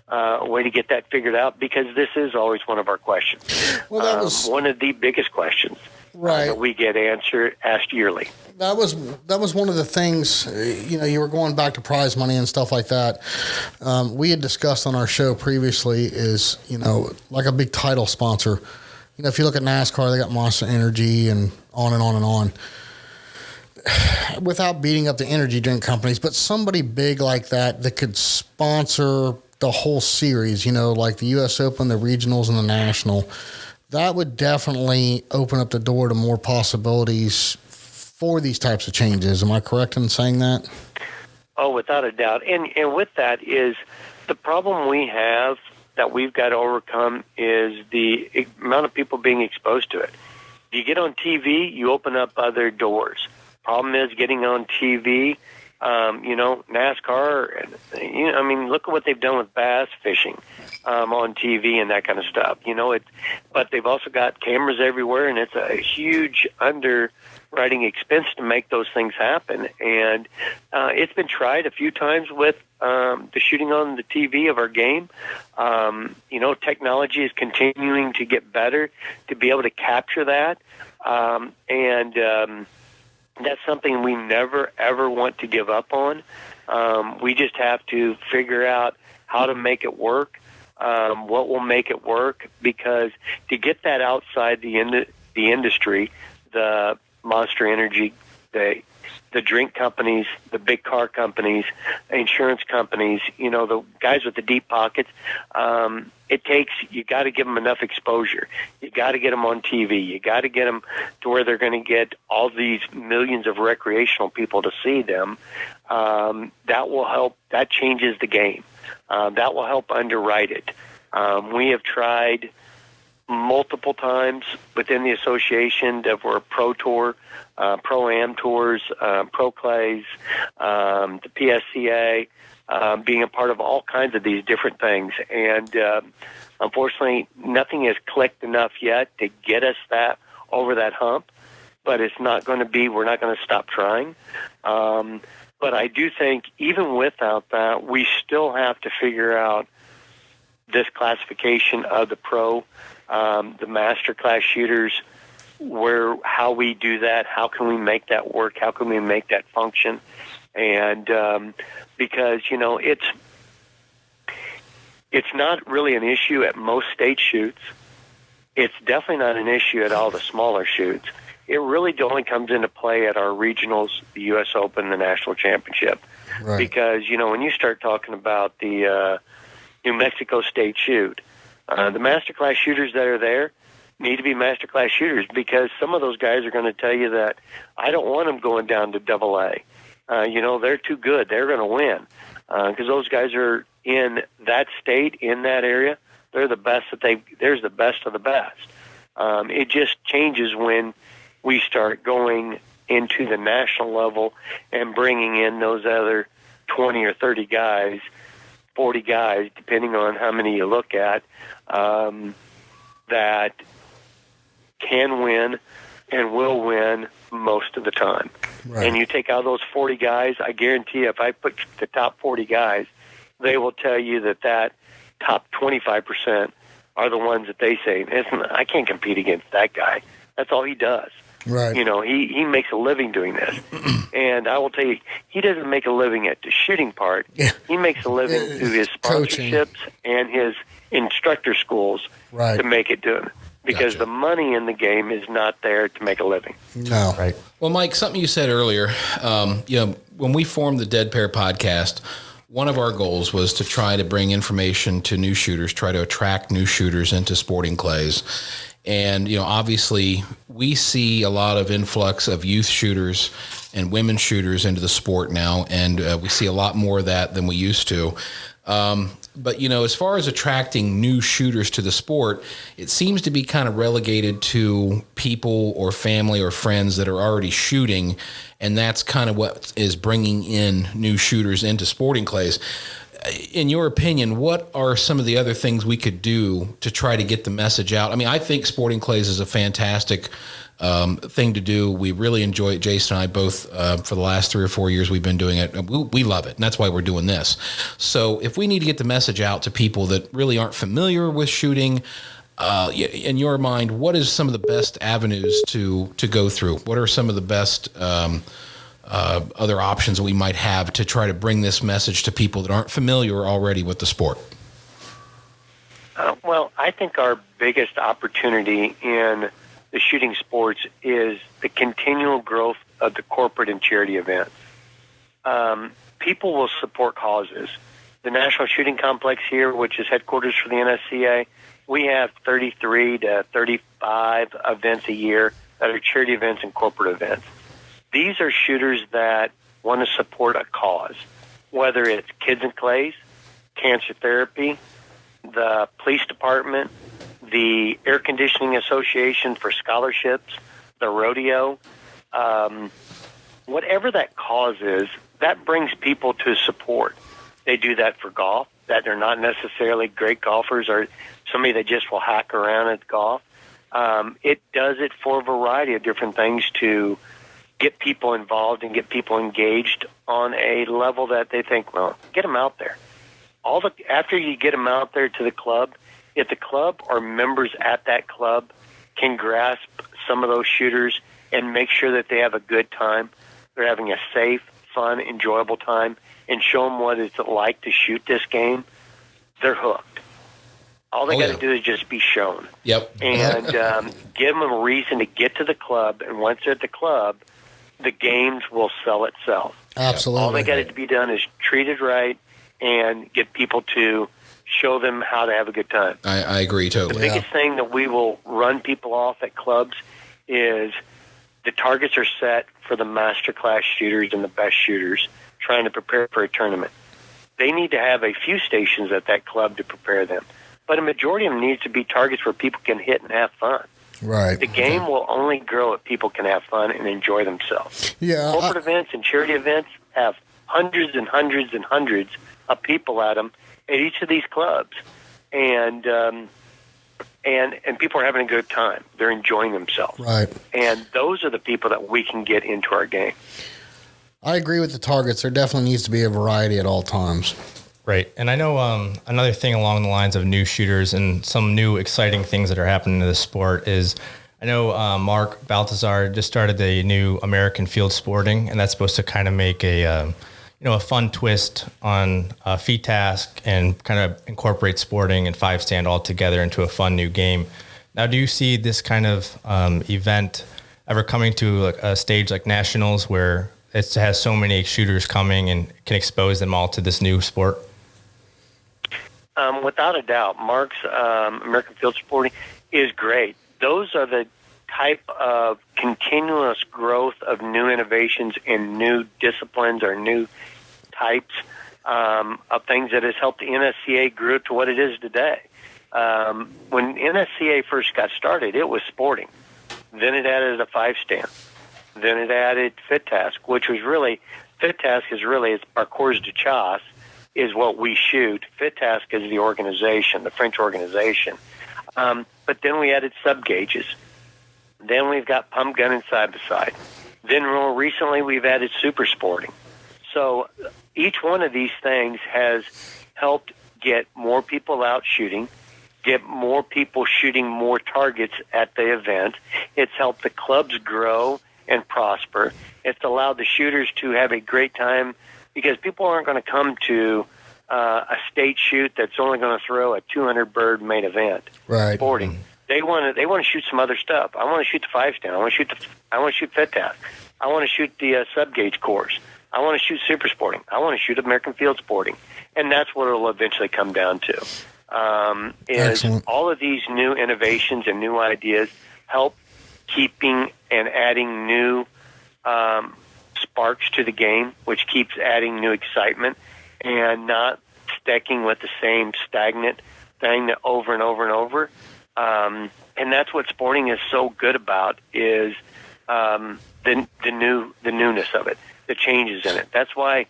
a way to get that figured out because this is always one of our questions. Well, that was one of the biggest questions right. that we get asked yearly. That was one of the things, you were going back to prize money and stuff like that. We had discussed on our show previously is, like a big title sponsor. If you look at NASCAR, they got Monster Energy and on and on and on. Without beating up the energy drink companies, but somebody big like that could sponsor the whole series, like the U.S. Open, the regionals, and the national, that would definitely open up the door to more possibilities for these types of changes. Am I correct in saying that? Oh, without a doubt. And with that is the problem we have that we've got to overcome is the amount of people being exposed to it. You get on TV, you open up other doors. Problem is getting on TV. NASCAR. I mean, look at what they've done with bass fishing on TV and that kind of stuff. But they've also got cameras everywhere, and it's a huge underwriting expense to make those things happen. And it's been tried a few times with the shooting on the TV of our game. Technology is continuing to get better to be able to capture that, and that's something we never, ever want to give up on. We just have to figure out how to make it work, what will make it work, because to get that outside the industry, the Monster Energy, the drink companies, the big car companies, insurance companies, the guys with the deep pockets, you got to give them enough exposure. You got to get them on TV. You got to get them to where they're going to get all these millions of recreational people to see them. That will help. That changes the game. That will help underwrite it. We have tried multiple times within the association that were Pro Tour, Pro-Am Tours, Pro Clays, the PSCA, being a part of all kinds of these different things. And unfortunately, nothing has clicked enough yet to get us over that hump, but it's not going to be, we're not going to stop trying. But I do think even without that, we still have to figure out this classification of the pro, the master class shooters, how we do that, how can we make that work, how can we make that function, and because it's not really an issue at most state shoots. It's definitely not an issue at all the smaller shoots. It really only comes into play at our regionals, the U.S. Open, the national championship, Right. because when you start talking about the New Mexico State shoot, the masterclass shooters that are there need to be masterclass shooters, because some of those guys are going to tell you that I don't want them going down to AA. They're too good. They're going to win because those guys are in that state, in that area. They're the best there's the best of the best. It just changes when we start going into the national level and bringing in those other 20 or 30 guys, 40 guys, depending on how many you look at, that can win and will win most of the time. Right. And you take out those 40 guys, I guarantee you, if I put the top 40 guys, they will tell you that top 25% are the ones that they say, I can't compete against that guy. That's all he does. Right. He makes a living doing this. And I will tell you, he doesn't make a living at the shooting part. Yeah. He makes a living through his Coaching. sponsorships and his instructor schools Right. to make it do it. Because Gotcha. the money in the game is not there to make a living. No. Right. Well, Mike, something you said earlier, when we formed the Dead Pair podcast, one of our goals was to try to bring information to new shooters, try to attract new shooters into sporting clays. And, obviously we see a lot of influx of youth shooters and women shooters into the sport now. And we see a lot more of that than we used to. But, as far as attracting new shooters to the sport, it seems to be kind of relegated to people or family or friends that are already shooting. And that's kind of what is bringing in new shooters into sporting clays. In your opinion, what are some of the other things we could do to try to get the message out? I mean, I think sporting clays is a fantastic thing to do. We really enjoy it. Jason and I both, for the last 3 or 4 years, we've been doing it. We love it, and that's why we're doing this. So if we need to get the message out to people that really aren't familiar with shooting, in your mind, what is some of the best avenues to go through? What are some of the best other options that we might have to try to bring this message to people that aren't familiar already with the sport? Well, I think our biggest opportunity in the shooting sports is the continual growth of the corporate and charity events. People will support causes. The National Shooting Complex here, which is headquarters for the NSCA, we have 33 to 35 events a year that are charity events and corporate events. These are shooters that want to support a cause, whether it's Kids and Clays, cancer therapy, the police department, the Air Conditioning Association for scholarships, the rodeo. whatever that cause is, that brings people to support. They do that for golf, that they're not necessarily great golfers or somebody that just will hack around at golf. It does it for a variety of different things to get people involved and get people engaged on a level that they think, well, get them out there. After you get them out there to the club, if the club or members at that club can grasp some of those shooters and make sure that they have a good time, they're having a safe, fun, enjoyable time, and show them what it's like to shoot this game, they're hooked. All they got to do is just be shown. Yep. And give them a reason to get to the club, and once they're at the club, the games will sell itself. Absolutely. All they got to be done is treat it right and get people to show them how to have a good time. I agree totally. The biggest thing that we will run people off at clubs is the targets are set for the master class shooters and the best shooters trying to prepare for a tournament. They need to have a few stations at that club to prepare them. But a majority of them needs to be targets where people can hit and have fun. Right. The game will only grow if people can have fun and enjoy themselves. Yeah. Corporate events and charity events have hundreds and hundreds and hundreds of people at them at each of these clubs, and people are having a good time. They're enjoying themselves. Right. And those are the people that we can get into our game. I agree with the targets. There definitely needs to be a variety at all times. Right. And I know another thing along the lines of new shooters and some new exciting things that are happening in the sport is I know Mark Baltazar just started the new American Field Sporting, and that's supposed to kind of make a fun twist on feed task and kind of incorporate sporting and five stand all together into a fun new game. Now, do you see this kind of event ever coming to like a stage like nationals where it has so many shooters coming and can expose them all to this new sport? Without a doubt, Mark's American Field Sporting is great. Those are the type of continuous growth of new innovations in new disciplines or new types of things that has helped the NSCA grow to what it is today. When NSCA first got started, it was sporting. Then it added a five stand. Then it added Fit Task, which was really, Fit Task is really, it's our course de chasse, is what we shoot. Fit Task is the organization, the French organization. But then we added sub gauges. Then we've got pump gun and side by side. Then more recently we've added super sporting. So each one of these things has helped get more people out shooting, get more people shooting more targets at the event. It's helped the clubs grow and prosper. It's allowed the shooters to have a great time because people aren't going to come to a state shoot that's only going to throw a 200 bird main event. Right. Sporting. They want to shoot some other stuff. I want to shoot the five stand. I want to shoot Fit Task. I want to shoot the sub gauge course. I want to shoot super sporting. I want to shoot American Field Sporting, and that's what it'll eventually come down to. Is Excellent. all of these new innovations and new ideas help keeping and adding new sparks to the game, which keeps adding new excitement and not sticking with the same stagnant thing that over and over and over. And that's what sporting is so good about is the newness of it, the changes in it. That's why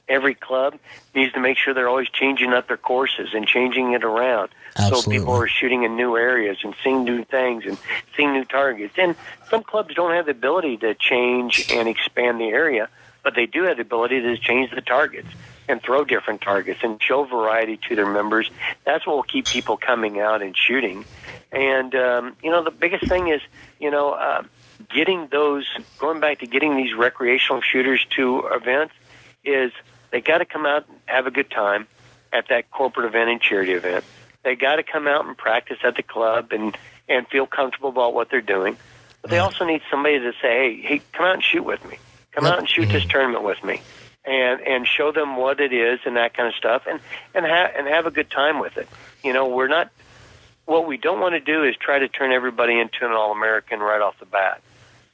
every club needs to make sure they're always changing up their courses and changing it around. Absolutely. So people are shooting in new areas and seeing new things and seeing new targets. And some clubs don't have the ability to change and expand the area, but they do have the ability to change the targets and throw different targets and show variety to their members. That's what will keep people coming out and shooting. And, the biggest thing is, going back to getting these recreational shooters to events is they got to come out and have a good time at that corporate event and charity event. They got to come out and practice at the club and feel comfortable about what they're doing. But they also need somebody to say, hey, come out and shoot with me. Come out and shoot this tournament with me. And show them what it is and that kind of stuff, and have a good time with it. What we don't want to do is try to turn everybody into an All-American right off the bat.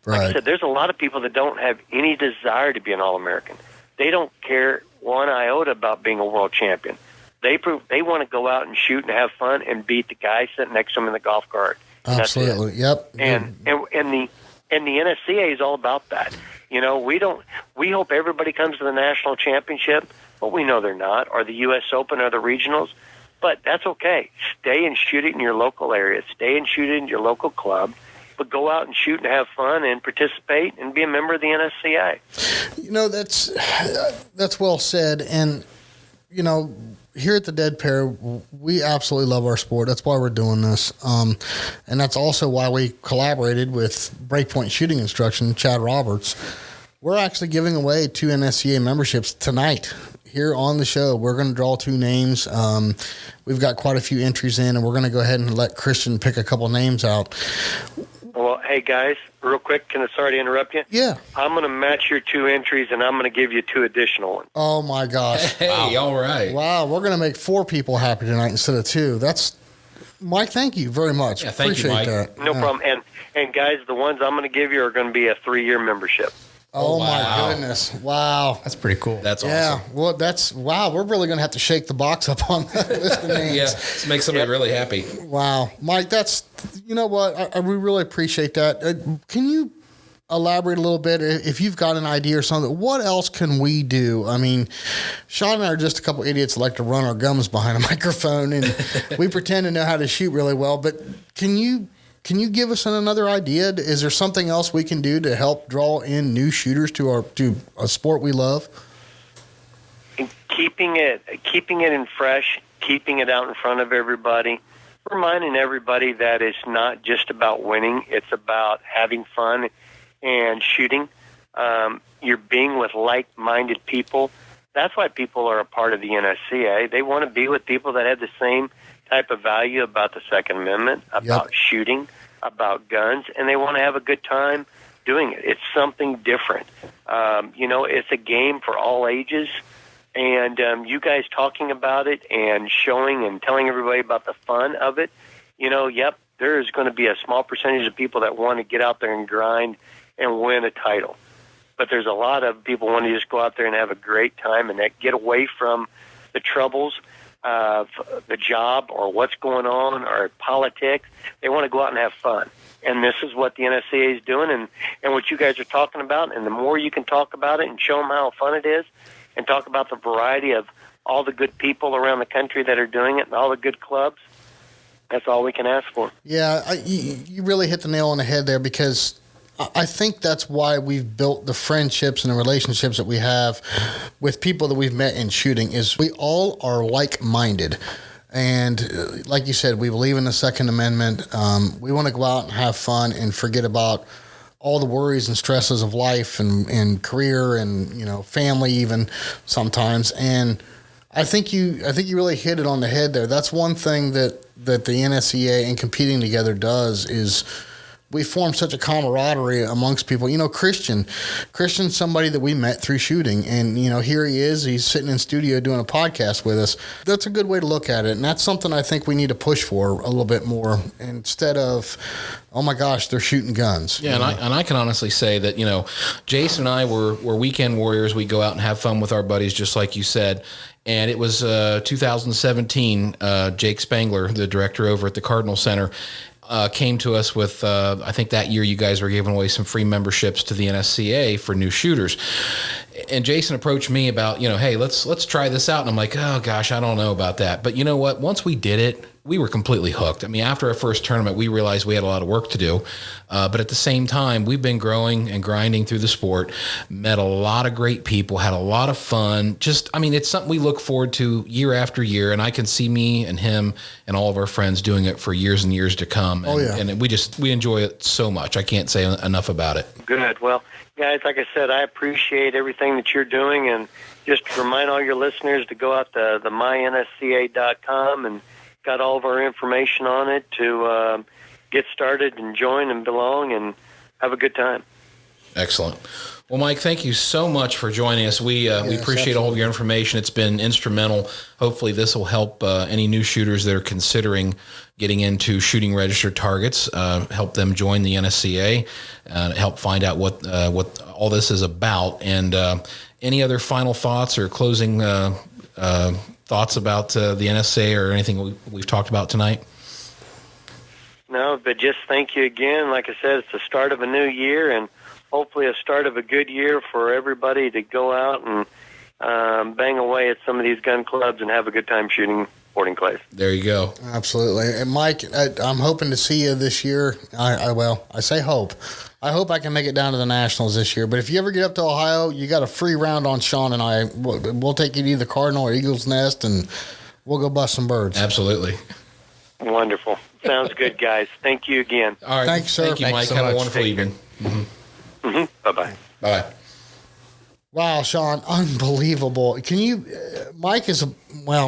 Like I said, there's a lot of people that don't have any desire to be an All-American. They don't care one iota about being a world champion. They want to go out and shoot and have fun and beat the guy sitting next to them in the golf cart. Absolutely. Yep. And the NSCA is all about that. We hope everybody comes to the national championship, but we know they're not, or the U.S. Open or the regionals. But that's okay. Stay and shoot it in your local area. Stay and shoot it in your local club. But go out and shoot and have fun and participate and be a member of the NSCA. That's well said. And, here at the Dead Pair, we absolutely love our sport. That's why we're doing this. And that's also why we collaborated with Breakpoint Shooting Instruction, Chad Roberts. We're actually giving away 2 NSCA memberships tonight here on the show. We're going to draw 2 names. We've got quite a few entries in, and we're going to go ahead and let Christian pick a couple names out. Well, hey, guys, real quick, sorry to interrupt you? Yeah. I'm going to match your 2 entries, and I'm going to give you 2 additional ones. Oh, my gosh. Hey, all right. Wow, we're going to make 4 people happy tonight instead of 2. That's Mike, thank you very much. Yeah, thank you, Mike. That. No problem. And guys, the ones I'm going to give you are going to be a 3-year membership. Oh, wow. my goodness. Wow. That's pretty cool. That's awesome. Yeah, well, we're really going to have to shake the box up on that list of names. Yeah, to make somebody really happy. Wow. Mike, you know what? We really appreciate that. Can you elaborate a little bit if you've got an idea or something? What else can we do? I mean, Sean and I are just a couple idiots that like to run our gums behind a microphone, and we pretend to know how to shoot really well. But can you give us another idea? Is there something else we can do to help draw in new shooters to a sport we love? And keeping it in fresh, keeping it out in front of everybody, reminding everybody that it's not just about winning; it's about having fun and shooting. You're being with like-minded people. That's why people are a part of the NSCA. They want to be with people that have the same type of value about the Second Amendment, about shooting, about guns, and they want to have a good time doing it. It's something different. It's a game for all ages, and you guys talking about it and showing and telling everybody about the fun of it, there is going to be a small percentage of people that want to get out there and grind and win a title. But there's a lot of people want to just go out there and have a great time and get away from the troubles of the job or what's going on or politics. They want to go out and have fun. And this is what the NSCA is doing and what you guys are talking about. And the more you can talk about it and show them how fun it is and talk about the variety of all the good people around the country that are doing it and all the good clubs, that's all we can ask for. Yeah, you really hit the nail on the head there, because I think that's why we've built the friendships and the relationships that we have with people that we've met in shooting, is we all are like-minded. And like you said, we believe in the Second Amendment. We want to go out and have fun and forget about all the worries and stresses of life and career and, family even sometimes. And I think you really hit it on the head there. That's one thing that the NSCA and competing together does, is we form such a camaraderie amongst people. Christian's somebody that we met through shooting, and here he is. He's sitting in studio doing a podcast with us. That's a good way to look at it, and that's something I think we need to push for a little bit more, instead of, oh my gosh, they're shooting guns. Yeah, and I can honestly say that Jason and I were weekend warriors. We go out and have fun with our buddies, just like you said. And it was 2017. Jake Spangler, the director over at the Cardinal Center, came to us with, I think that year you guys were giving away some free memberships to the NSCA for new shooters. And Jason approached me about, hey, let's try this out. And I'm like, oh gosh, I don't know about that. But you know what? Once we did it, we were completely hooked. I mean, after our first tournament, we realized we had a lot of work to do. But at the same time, we've been growing and grinding through the sport, met a lot of great people, had a lot of fun. It's something we look forward to year after year. And I can see me and him and all of our friends doing it for years and years to come. And, and we enjoy it so much. I can't say enough about it. Good. Well, guys, like I said, I appreciate everything that you're doing. And just remind all your listeners to go out to the mynsca.com and got all of our information on it to get started and join and belong and have a good time. Excellent. Well, Mike, thank you so much for joining us. We appreciate all of your information. It's been instrumental. Hopefully this will help any new shooters that are considering getting into shooting registered targets, help them join the NSCA, help find out what all this is about. And any other final thoughts or closing thoughts about the NSCA or anything we've talked about tonight? No, but just thank you again. Like I said, it's the start of a new year, and hopefully a start of a good year for everybody to go out and bang away at some of these gun clubs and have a good time shooting sporting clays. There you go. Absolutely. And Mike, I'm hoping to see you this year. I say hope. I hope I can make it down to the Nationals this year. But if you ever get up to Ohio, you got a free round on Sean and I. We'll take you to either Cardinal or Eagle's Nest, and we'll go bust some birds. Absolutely. Wonderful. Sounds good, guys. Thank you again. All right. Thanks, sir. Thank you, Thanks Mike. so Have much. a wonderful evening. Bye-bye. Bye. Wow, Sean, unbelievable. Can you, Mike is,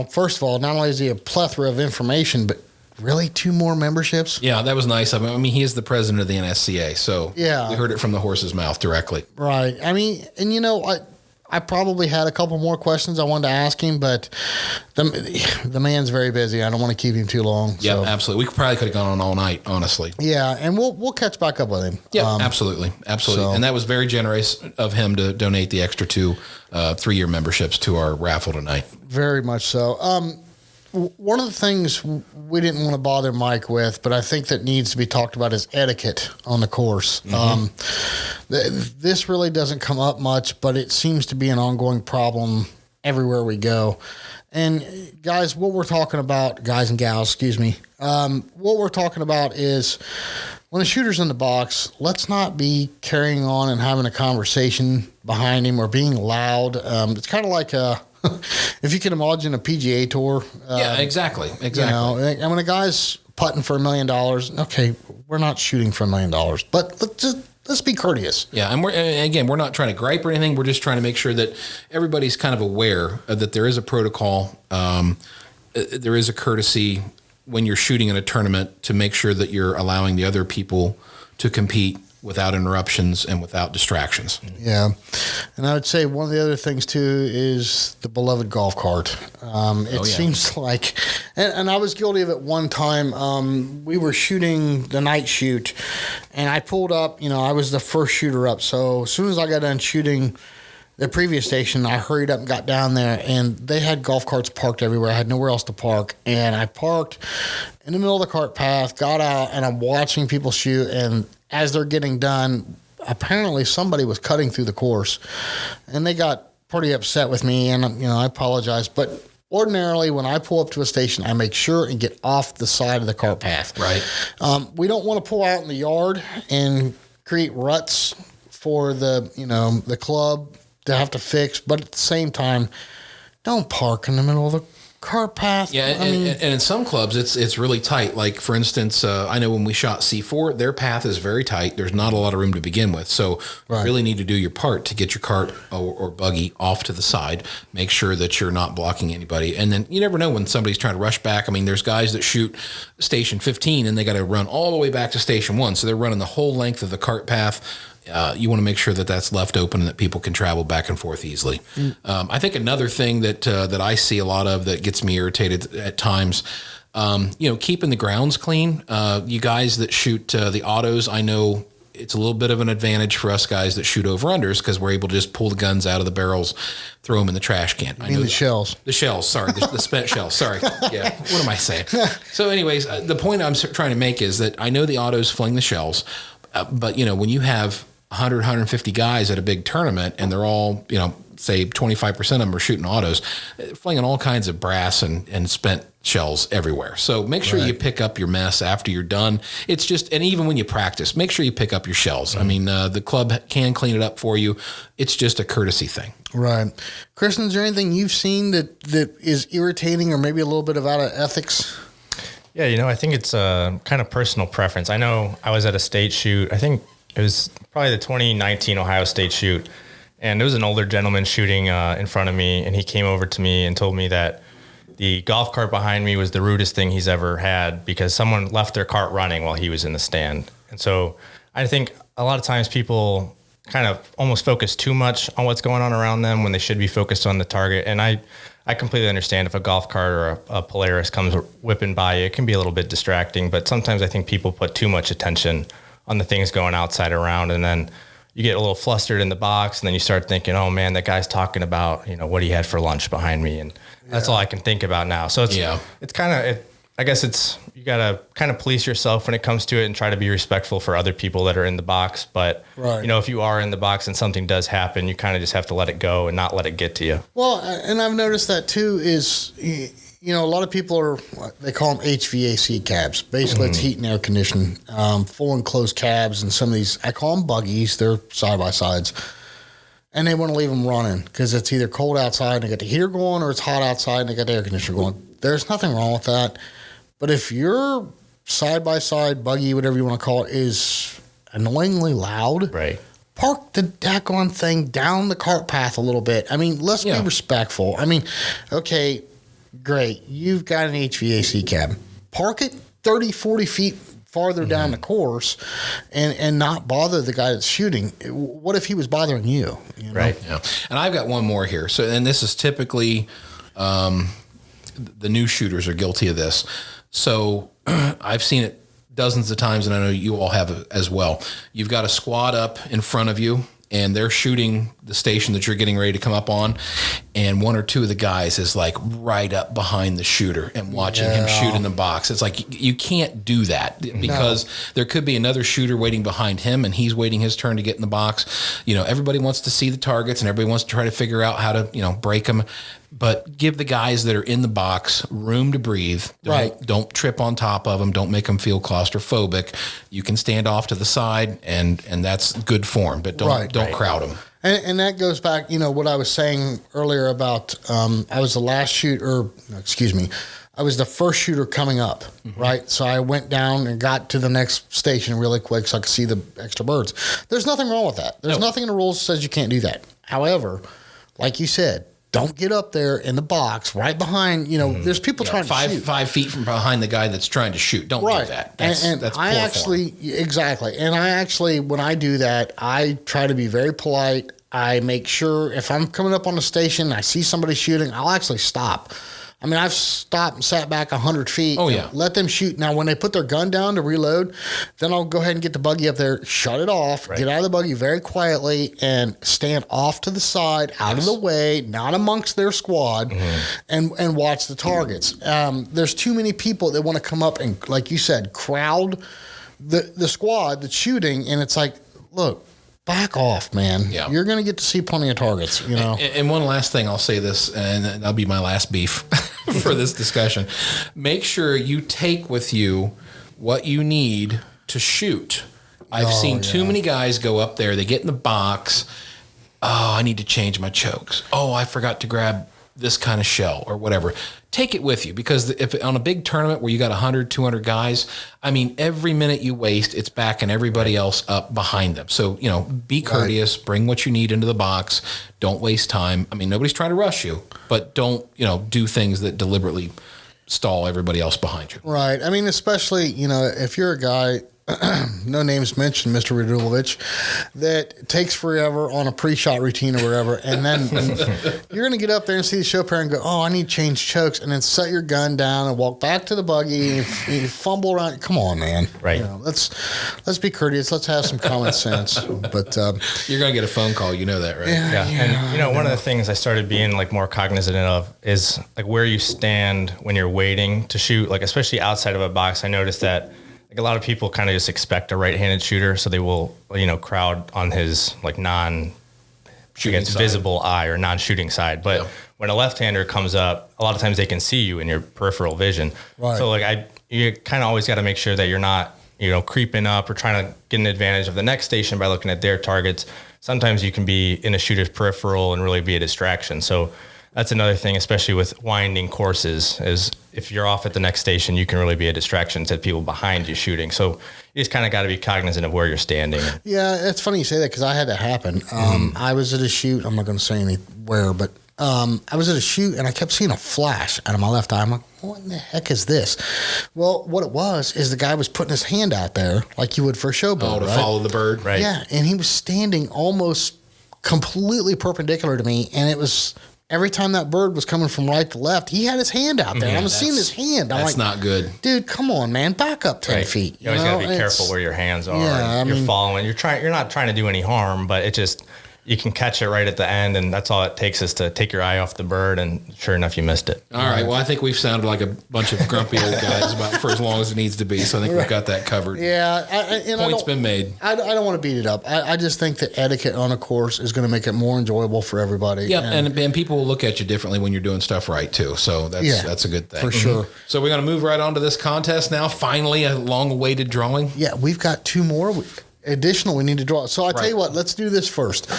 first of all, not only is he a plethora of information, but really 2 more memberships? Yeah, that was nice. I mean, he is the president of the NSCA, so Yeah. we heard it from the horse's mouth directly. Right. I mean, and I probably had a couple more questions I wanted to ask him, but the man's very busy. I don't want to keep him too long. Yeah, so. absolutely. We probably could have gone on all night, honestly. Yeah, and we'll catch back up with him. Yeah, absolutely. Absolutely. so- And that was very generous of him to donate the extra 2 3-year memberships to our raffle tonight. Very much so. One of the things we didn't want to bother Mike with, but I think that needs to be talked about is etiquette on the course. This really doesn't come up much, but it seems to be an ongoing problem everywhere we go. And guys, what we're talking about, guys and gals, excuse me, what we're talking about is when a shooter's in the box, let's not be carrying on and having a conversation behind him or being loud. It's kind of like if you can imagine a PGA tour. Yeah, exactly. Exactly. You know, and when a guy's putting for $1 million, okay, we're not shooting for $1 million, but let's be courteous. Yeah, and we're not trying to gripe or anything. We're just trying to make sure that everybody's kind of aware that there is a protocol, there is a courtesy when you're shooting in a tournament to make sure that you're allowing the other people to compete without interruptions and without distractions. Yeah. And I would say one of the other things too is the beloved golf cart. It seems like, and I was guilty of it one time. We were shooting the night shoot and I pulled up, I was the first shooter up. So as soon as I got done shooting the previous station, I hurried up and got down there and they had golf carts parked everywhere. I had nowhere else to park. And I parked in the middle of the cart path, got out, and I'm watching people shoot. And as they're getting done, apparently somebody was cutting through the course and they got pretty upset with me. And, I apologize. But ordinarily, when I pull up to a station, I make sure and get off the side of the cart path. Right. We don't want to pull out in the yard and create ruts for the club to have to fix. But at the same time, don't park in the middle of the cart path. Yeah, and in some clubs, it's really tight. Like, for instance, I know when we shot C4, their path is very tight. There's not a lot of room to begin with. So you really need to do your part to get your cart or buggy off to the side. Make sure that you're not blocking anybody. And then you never know when somebody's trying to rush back. I mean, there's guys that shoot station 15 and they got to run all the way back to station 1. So they're running the whole length of the cart path. You want to make sure that that's left open and that people can travel back and forth easily. I think another thing that I see a lot of that gets me irritated at times, keeping the grounds clean. You guys that shoot the autos, I know it's a little bit of an advantage for us guys that shoot over-unders because we're able to just pull the guns out of the barrels, throw them in the trash can. I know the shells. The shells, sorry, the spent shells, sorry. Yeah, what am I saying? So anyways, the point I'm trying to make is that I know the autos fling the shells, but, when you have 100, 150 guys at a big tournament and they're all, say 25% of them are shooting autos, flinging all kinds of brass and spent shells everywhere. So make sure you pick up your mess after you're done. It's just, and even when you practice, make sure you pick up your shells. I mean, the club can clean it up for you. It's just a courtesy thing. Right. Kristen, is there anything you've seen that is irritating or maybe a little bit of out of ethics? Yeah, I think it's a kind of personal preference. I know I was at a state shoot. I think it was probably the 2019 Ohio State shoot. And there was an older gentleman shooting in front of me, and he came over to me and told me that the golf cart behind me was the rudest thing he's ever had because someone left their cart running while he was in the stand. And so I think a lot of times people kind of almost focus too much on what's going on around them when they should be focused on the target. And I completely understand if a golf cart or a Polaris comes whipping by you, it can be a little bit distracting. But sometimes I think people put too much attention on the things going outside around, and then you get a little flustered in the box, and then you start thinking, oh man, that guy's talking about, what he had for lunch behind me. And that's all I can think about now. So it's kind of, I guess you got to kind of police yourself when it comes to it and try to be respectful for other people that are in the box. But, Right. if you are in the box and something does happen, you kind of just have to let it go and not let it get to you. Well, and I've noticed that too is, a lot of people they call them HVAC cabs. Basically, it's heat and air conditioning, full enclosed cabs, and some of these, I call them buggies. They're side-by-sides. And they want to leave them running because it's either cold outside and they got the heater going, or it's hot outside and they got the air conditioner going. There's nothing wrong with that. But if your side-by-side buggy, whatever you want to call it, is annoyingly loud, Right. park the daggone thing down the cart path a little bit. I mean, let's be respectful. I mean, okay, great. You've got an HVAC cab. Park it 30, 40 feet farther down the course and not bother the guy that's shooting. What if he was bothering you? Right. Yeah. And I've got one more here. So, and this is typically the new shooters are guilty of this. So I've seen it dozens of times, and I know you all have as well. You've got a squad up in front of you, and they're shooting the station that you're getting ready to come up on, and one or two of the guys is like right up behind the shooter and watching him shoot in the box. It's like you can't do that because there could be another shooter waiting behind him, and he's waiting his turn to get in the box. Everybody wants to see the targets, and everybody wants to try to figure out how to break them. But give the guys that are in the box room to breathe. Don't trip on top of them. Don't make them feel claustrophobic. You can stand off to the side, and that's good form. But don't crowd them. And that goes back, what I was saying earlier about I was the last shooter, I was the first shooter coming up, right? So I went down and got to the next station really quick so I could see the extra birds. There's nothing wrong with that. There's nothing in the rules that says you can't do that. However, like you said, don't get up there in the box right behind, there's people trying to shoot. 5 feet from behind the guy that's trying to shoot. Don't do that. That's I actually, exactly. And I actually, when I do that, I try to be very polite. I make sure if I'm coming up on the station, I see somebody shooting, I'll actually stop. I mean, I've stopped and sat back 100 feet. Oh, yeah. Let them shoot. Now, when they put their gun down to reload, then I'll go ahead and get the buggy up there, shut it off, get out of the buggy very quietly, and stand off to the side, out of the way, not amongst their squad, and watch the targets. There's too many people that want to come up and, like you said, crowd the squad that's shooting, and it's like, look, back off, man. Yeah. You're going to get to see plenty of targets, And one last thing, I'll say this, and that'll be my last beef for this discussion. Make sure you take with you what you need to shoot. I've seen too many guys go up there, they get in the box. Oh, I need to change my chokes. Oh, I forgot to grab this kind of shell or whatever. Take it with you, because if on a big tournament where you got 100, 200 guys, I mean, every minute you waste, it's backing everybody else up behind them. So, be courteous, bring what you need into the box. Don't waste time. I mean, nobody's trying to rush you, but don't, do things that deliberately stall everybody else behind you. Right. I mean, especially, if you're a guy, no names mentioned, Mr. Radulovich, that takes forever on a pre-shot routine or whatever, and then you're going to get up there and see the show pair and go, oh, I need to change chokes, and then set your gun down and walk back to the buggy and you fumble around. Come on, man. Right. Let's be courteous. Let's have some common sense. But you're going to get a phone call. You know that, right? Yeah. And, one of the things I started being more cognizant of is where you stand when you're waiting to shoot, especially outside of a box. I noticed that a lot of people kind of just expect a right-handed shooter, so they will, crowd on his visible eye or non-shooting side. But when a left-hander comes up, a lot of times they can see you in your peripheral vision. Right. So you kind of always got to make sure that you're not, creeping up or trying to get an advantage of the next station by looking at their targets. Sometimes you can be in a shooter's peripheral and really be a distraction. So that's another thing, especially with winding courses, is if you're off at the next station, you can really be a distraction to people behind you shooting. So you just kind of got to be cognizant of where you're standing. Yeah, it's funny you say that because I had that happen. I was at a shoot. I'm not going to say anywhere, but I was at a shoot and I kept seeing a flash out of my left eye. I'm like, what in the heck is this? Well, what it was is the guy was putting his hand out there like you would for a showboat. To follow the bird. Right. Yeah, and he was standing almost completely perpendicular to me, and it was... Every time that bird was coming from right to left, he had his hand out there. I was seeing his hand. I'm that's not good. Dude, come on, man. Back up 10 feet. You always got to be careful where your hands are. You're following. You're not trying to do any harm, but it just, you can catch it right at the end, and that's all it takes is to take your eye off the bird, and sure enough, you missed it. All right. Well, I think we've sounded like a bunch of grumpy old guys about for as long as it needs to be. So I think we've got that covered. Yeah, Point's been made. I don't want to beat it up. I just think that etiquette on a course is going to make it more enjoyable for everybody. Yeah, and people will look at you differently when you're doing stuff right too. So that's a good thing for sure. So we're going to move right on to this contest now. Finally, a long-awaited drawing. Yeah, we've got two more additional we need to draw. So I tell you what, let's do this first.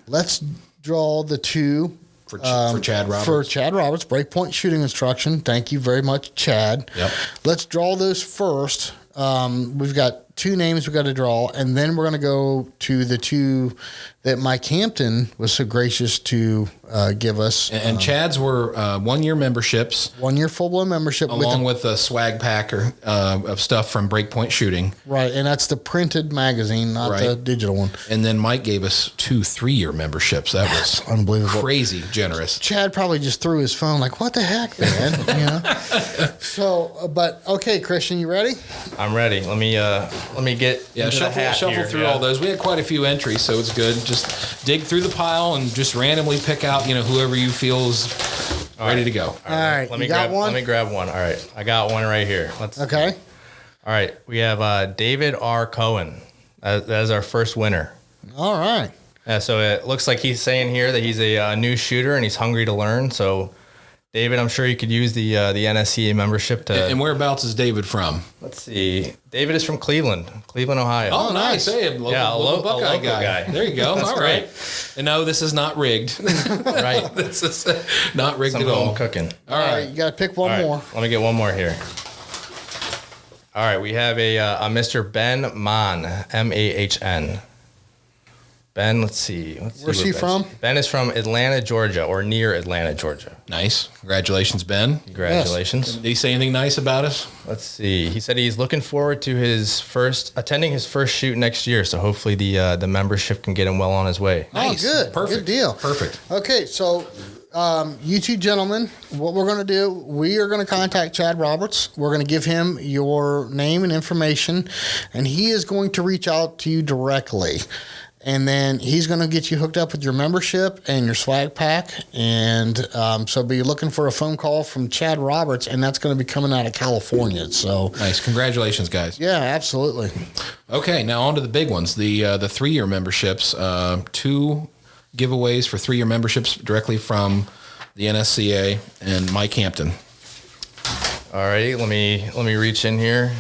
Let's draw the two For Chad Roberts. For Chad Roberts, breakpoint shooting instruction. Thank you very much, Chad. Yep. Let's draw those first. We've got two names we've got to draw, and then we're going to go to the two that Mike Hampton was so gracious to give us. And Chad's were 1 year memberships. 1 year full blown membership. Along with a swag packer of stuff from Breakpoint Shooting. Right, and that's the printed magazine, not the digital one. And then Mike gave us 2 3-year memberships. That was unbelievable. Crazy generous. Chad probably just threw his phone like, what the heck, man? You know? So, but okay, Christian, you ready? I'm ready. Let me get shuffle through all those. We had quite a few entries, so it's good. Just dig through the pile and just randomly pick out, whoever you feel is ready to go. All right. Let me grab one. All right. I got one right here. Okay. All right. We have David R. Cohen. That is our first winner. All right. So it looks like he's saying here that he's a new shooter and he's hungry to learn. So, David, I'm sure you could use the NSCA membership to. And whereabouts is David from? Let's see. David is from Cleveland, Ohio. Oh, nice. Hey, a local Buckeye guy. There you go. All right. And no, this is not rigged. Right. This is not rigged Some at all. home cooking. All right. You got to pick one more. Let me get one more here. All right. We have a Mr. Ben Mahn, M-A-H-N. Ben, let's see. Where's he from? Ben is from Atlanta, Georgia, or near Atlanta, Georgia. Nice. Congratulations, Ben. Congratulations. Yes. Did he say anything nice about us? Let's see. He said he's looking forward to attending his first shoot next year. So hopefully the membership can get him well on his way. Nice. Oh, good. Perfect. Good deal. Perfect. Okay, so you two gentlemen, what we're going to do, we are going to contact Chad Roberts. We're going to give him your name and information, and he is going to reach out to you directly. And then he's going to get you hooked up with your membership and your swag pack. And so be looking for a phone call from Chad Roberts, and that's going to be coming out of California. So nice. Congratulations, guys. Yeah, absolutely. Okay, now on to the big ones. The 3-year memberships, 2 giveaways for 3-year memberships directly from the NSCA and Mike Hampton. All righty, let me reach in here.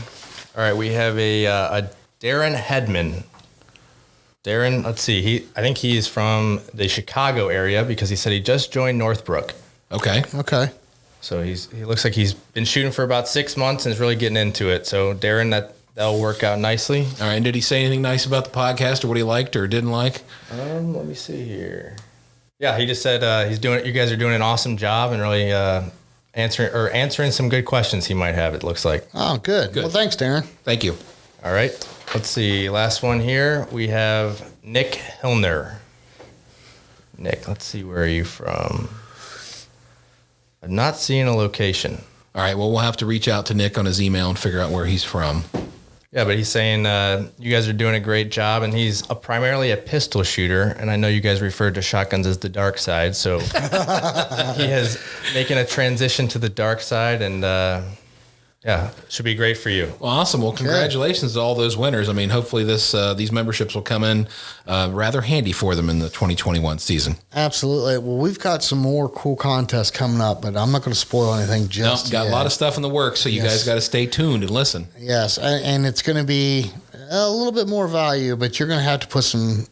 All right, we have a Darren Hedman. Darren, let's see. I think he's from the Chicago area because he said he just joined Northbrook. Okay. So he looks like he's been shooting for about 6 months and is really getting into it. So Darren, that'll work out nicely. All right. And did he say anything nice about the podcast or what he liked or didn't like? Let me see here. Yeah, he just said you guys are doing an awesome job and really answering some good questions he might have, it looks like. Oh, good. Well, thanks, Darren. Thank you. All right. Let's see. Last one here. We have Nick Hillner. Nick, let's see. Where are you from? I'm not seeing a location. All right. Well, we'll have to reach out to Nick on his email and figure out where he's from. Yeah, but he's saying you guys are doing a great job, and he's primarily a pistol shooter, and I know you guys referred to shotguns as the dark side, so he is making a transition to the dark side, and yeah, should be great for you. Well, awesome. Well, congratulations to all those winners. I mean, hopefully these memberships will come in rather handy for them in the 2021 season. Absolutely. Well, we've got some more cool contests coming up, but I'm not going to spoil anything just got yet. A lot of stuff in the works, so you guys got to stay tuned and listen. Yes, and it's going to be a little bit more value, but you're going to have to put some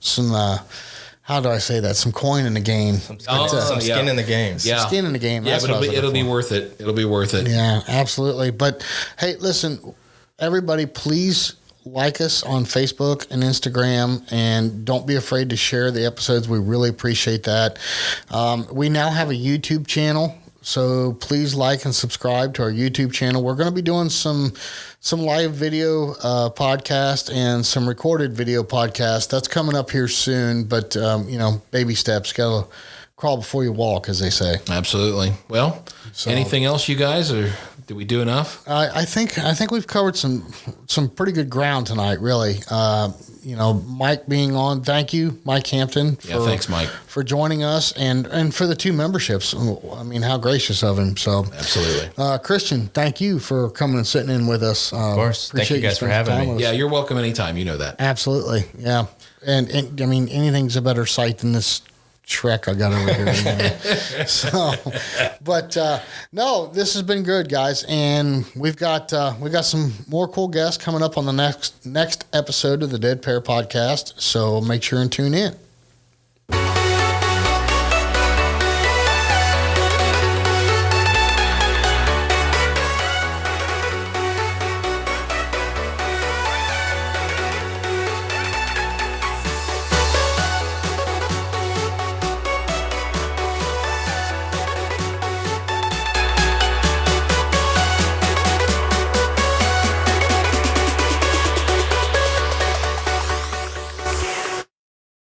how do I say that? Some coin in the game. Some skin in the game. Yeah. Skin in the game. Yeah, but it'll be worth it. It'll be worth it. Yeah, absolutely. But hey, listen, everybody, please like us on Facebook and Instagram, and don't be afraid to share the episodes. We really appreciate that. We now have a YouTube channel, so please like and subscribe to our YouTube channel. We're going to be doing some live video podcast and some recorded video podcast. That's coming up here soon, but baby steps. Got to crawl before you walk, as they say. Absolutely. Well, anything else, you guys, or did we do enough? I think we've covered some pretty good ground tonight. Really, Mike being on. Thank you, Mike Hampton. Yeah, thanks, Mike, for joining us and for the 2 memberships. I mean, how gracious of him. So absolutely. Christian, thank you for coming and sitting in with us. Of course. Thank you guys for having me. Yeah, you're welcome anytime. You know that. Absolutely. Yeah. And I mean, anything's a better sight than this Shrek I got over here. So, but no, this has been good, guys, and we've got some more cool guests coming up on the next episode of the Dead Pair Podcast. So make sure and tune in.